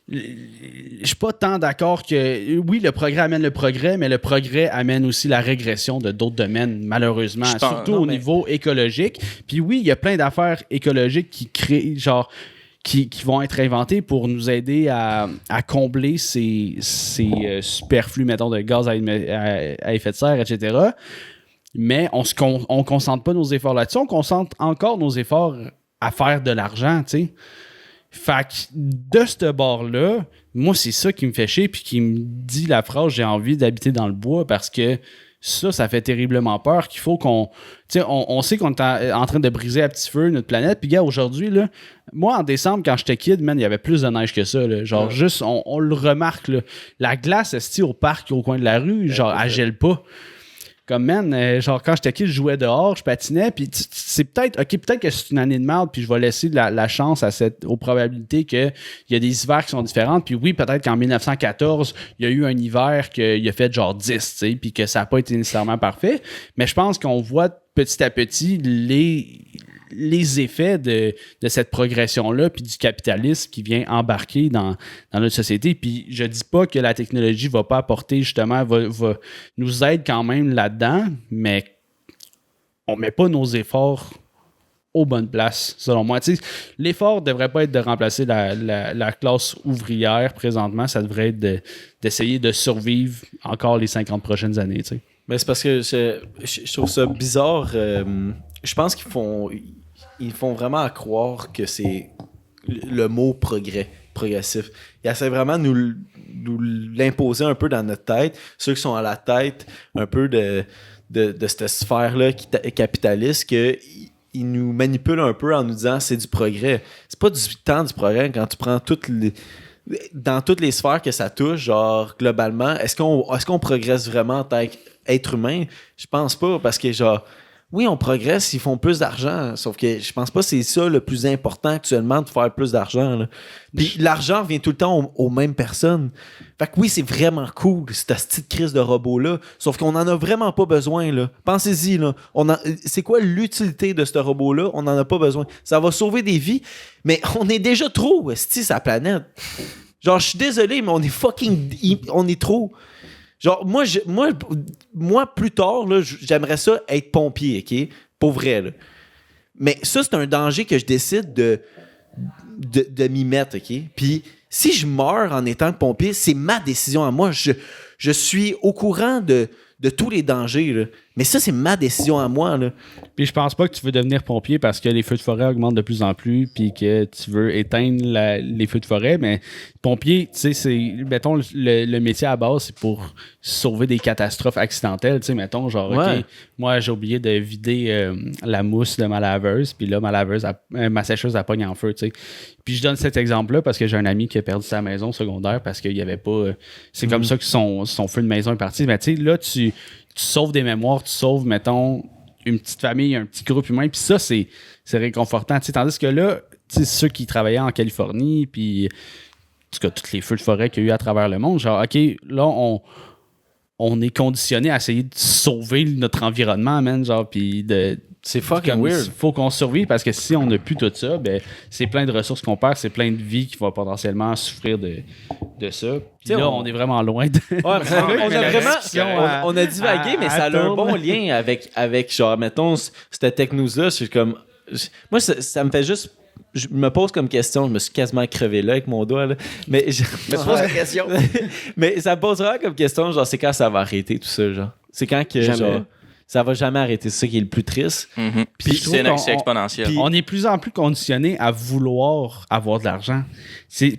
Je suis pas tant d'accord que... Oui, le progrès amène le progrès, mais le progrès amène aussi la régression de d'autres domaines, malheureusement. Surtout au niveau écologique. Puis oui, il y a plein d'affaires écologiques qui créent, genre... Qui vont être inventées pour nous aider à combler ces superflus, mettons, de gaz à effet de serre, etc., mais on concentre pas nos efforts là-dessus. On concentre encore nos efforts à faire de l'argent, tu sais. Fait que de ce bord-là, moi, c'est ça qui me fait chier puis qui me dit la phrase « j'ai envie d'habiter dans le bois » parce que ça fait terriblement peur qu'il faut qu'on... Tu sais, on sait qu'on est en train de briser à petit feu notre planète. Puis, gars, aujourd'hui, là, moi, en décembre, quand j'étais kid, man, il y avait plus de neige que ça. Là. Genre, juste, on le remarque, là. La glace, est-ce au parc, au coin de la rue, genre, elle gèle pas. Comme, man, genre, quand j'étais kid, je jouais dehors, je patinais, puis c'est peut-être que c'est une année de merde, puis je vais laisser la chance aux probabilités qu'il y a des hivers qui sont différents, puis oui, peut-être qu'en 1914, il y a eu un hiver qu'il a fait genre 10, tu sais, puis que ça n'a pas été nécessairement parfait, mais je pense qu'on voit petit à petit les effets de cette progression-là puis du capitalisme qui vient embarquer dans notre société. Puis je dis pas que la technologie va pas apporter, justement, va nous aide quand même là-dedans, mais on met pas nos efforts aux bonnes places, selon moi. Tu sais, l'effort devrait pas être de remplacer la classe ouvrière présentement, ça devrait être d'essayer de survivre encore les 50 prochaines années, tu sais. Mais c'est parce que je trouve ça bizarre. Je pense qu'ils font vraiment à croire que c'est le mot progrès. progressif. Il essaie vraiment de nous l'imposer un peu dans notre tête. Ceux qui sont à la tête un peu de cette sphère-là capitaliste, qu'ils nous manipulent un peu en nous disant c'est du progrès. C'est pas du temps du progrès quand tu prends dans toutes les sphères que ça touche, genre globalement, est-ce qu'on progresse vraiment en tant qu'être humain? Je pense pas, parce que genre oui, on progresse, ils font plus d'argent, sauf que je pense pas que c'est ça le plus important actuellement, de faire plus d'argent. Là. Puis l'argent revient tout le temps aux mêmes personnes. Fait que oui, c'est vraiment cool, cette petite crise de robot-là, sauf qu'on en a vraiment pas besoin. Là. Pensez-y, là. C'est quoi l'utilité de ce robot-là? On en a pas besoin. Ça va sauver des vies, mais on est déjà trop, sa planète. Genre, je suis désolé, mais on est trop... Genre, moi plus tard, là, j'aimerais ça être pompier, OK? Pour vrai, là. Mais ça, c'est un danger que je décide de m'y mettre, OK? Puis, si je meurs en étant pompier, c'est ma décision à moi. Je suis au courant de tous les dangers, là. Mais ça, c'est ma décision à moi, là. Puis je pense pas que tu veux devenir pompier parce que les feux de forêt augmentent de plus en plus puis que tu veux éteindre les feux de forêt, mais pompier, tu sais, c'est, mettons, le métier à base, c'est pour sauver des catastrophes accidentelles, tu sais, mettons, genre, OK, moi, j'ai oublié de vider la mousse de ma laveuse, puis là, ma sécheuse, elle pogne en feu, tu sais. Puis je donne cet exemple-là parce que j'ai un ami qui a perdu sa maison au secondaire parce qu'il y avait pas... c'est comme ça que son feu de maison est parti. Mais tu sais, là, tu sauves des mémoires, tu sauves, mettons, une petite famille, un petit groupe humain, puis ça, c'est réconfortant. T'sais, tandis que là, ceux qui travaillaient en Californie, puis en tout cas, tous les feux de forêt qu'il y a eu à travers le monde, genre, OK, là, on est conditionné à essayer de sauver notre environnement, man, genre, puis c'est fucking weird. Il faut qu'on survive parce que si on n'a plus tout ça, ben, c'est plein de ressources qu'on perd, c'est plein de vies qui vont potentiellement souffrir de ça. Puis là, on est vraiment loin de... on a divagué, mais ça a un bon lien avec genre, mettons, cette techno-là. C'est comme... Moi, ça me fait juste... Je me pose comme question, je me suis quasiment crevé là avec mon doigt, là. Mais je me pose la question. Mais ça me pose vraiment comme question, genre, c'est quand ça va arrêter tout ça, genre. C'est quand que, genre... Ça va jamais arrêter. C'est ça qui est le plus triste. Mm-hmm. Puis c'est exponentiel. Puis on est plus en plus conditionné à vouloir avoir de l'argent. C'est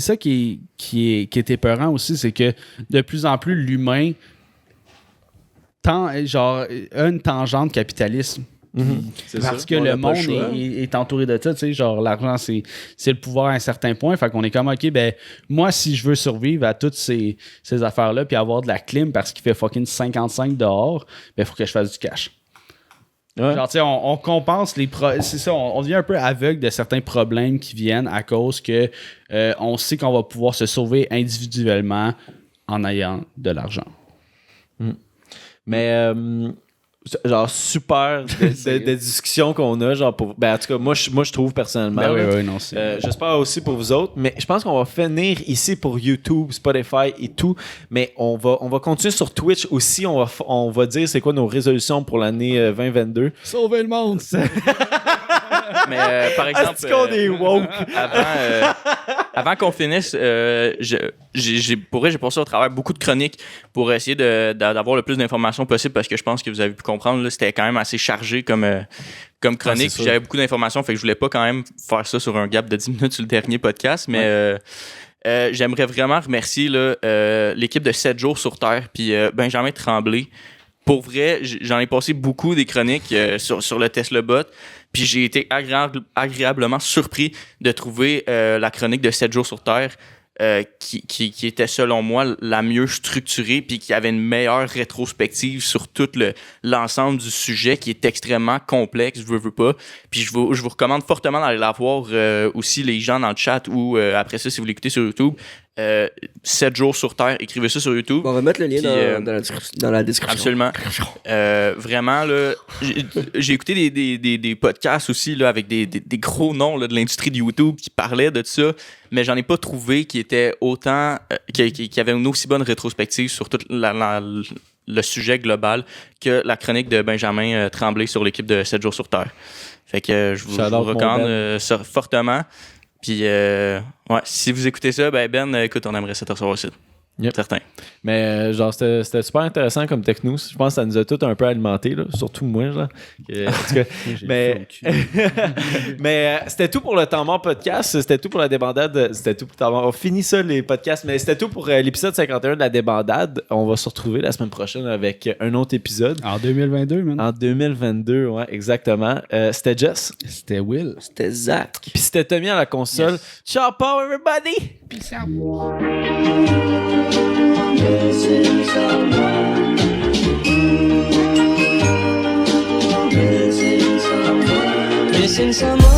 ça qui est épeurant aussi, c'est que de plus en plus l'humain a une tangente capitalisme. Mm-hmm. Parce que le monde est entouré de ça, tu sais, genre l'argent c'est le pouvoir à un certain point, fait qu'on est comme ok, ben moi si je veux survivre à toutes ces affaires-là puis avoir de la clim parce qu'il fait fucking 55 dehors, ben faut que je fasse du cash. Ouais. Genre tu sais, on compense c'est ça, on devient un peu aveugle de certains problèmes qui viennent à cause que on sait qu'on va pouvoir se sauver individuellement en ayant de l'argent. Mais genre super de discussions qu'on a, genre pour, ben en tout cas moi je trouve personnellement, j'espère aussi pour vous autres, mais je pense qu'on va finir ici pour YouTube, Spotify et tout, mais on va continuer sur Twitch aussi, on va dire c'est quoi nos résolutions pour l'année 2022. Sauver le monde. Mais par exemple, est-ce qu'on est woke? Avant qu'on finisse, j'ai passé au travers beaucoup de chroniques pour essayer d'avoir le plus d'informations possible parce que je pense que vous avez pu comprendre, là, c'était quand même assez chargé comme chronique. J'avais beaucoup d'informations, fait que je voulais pas quand même faire ça sur un gap de 10 minutes sur le dernier podcast, mais j'aimerais vraiment remercier là, l'équipe de 7 jours sur Terre puis Benjamin Tremblay. Pour vrai, j'en ai passé beaucoup des chroniques sur le Tesla Bot. Puis j'ai été agréablement surpris de trouver la chronique de 7 jours sur Terre qui était, selon moi, la mieux structurée puis qui avait une meilleure rétrospective sur tout l'ensemble du sujet qui est extrêmement complexe, je veux pas. Puis je vous recommande fortement d'aller la voir aussi, les gens dans le chat ou après ça, si vous l'écoutez sur YouTube. 7 jours sur Terre, écrivez ça sur YouTube. On va mettre le lien dans la description. Absolument. Vraiment, là, j'ai écouté des podcasts aussi là, avec des gros noms là, de l'industrie de YouTube qui parlaient de ça, mais j'en ai pas trouvé qui était autant qui avait une aussi bonne rétrospective sur tout le sujet global que la chronique de Benjamin Tremblay sur l'équipe de 7 jours sur Terre. Fait que je vous recommande ça fortement. Puis, si vous écoutez ça, Ben, écoute, on aimerait ça te recevoir aussi. Yep. Certain. Mais genre, c'était super intéressant comme techno. Je pense que ça nous a tous un peu alimenté, là. Surtout moi, genre. En tout cas, mais mais c'était tout pour le temps mort podcast. C'était tout pour la débandade. C'était tout pour le temps mort. On finit ça, les podcasts. Mais c'était tout pour l'épisode 51 de la débandade. On va se retrouver la semaine prochaine avec un autre épisode. En 2022, man. En 2022, ouais, exactement. C'était Jess. C'était Will. C'était Zach. Puis c'était Tommy à la console. Yes. Ciao, Paul, everybody! Peace out. Missing someone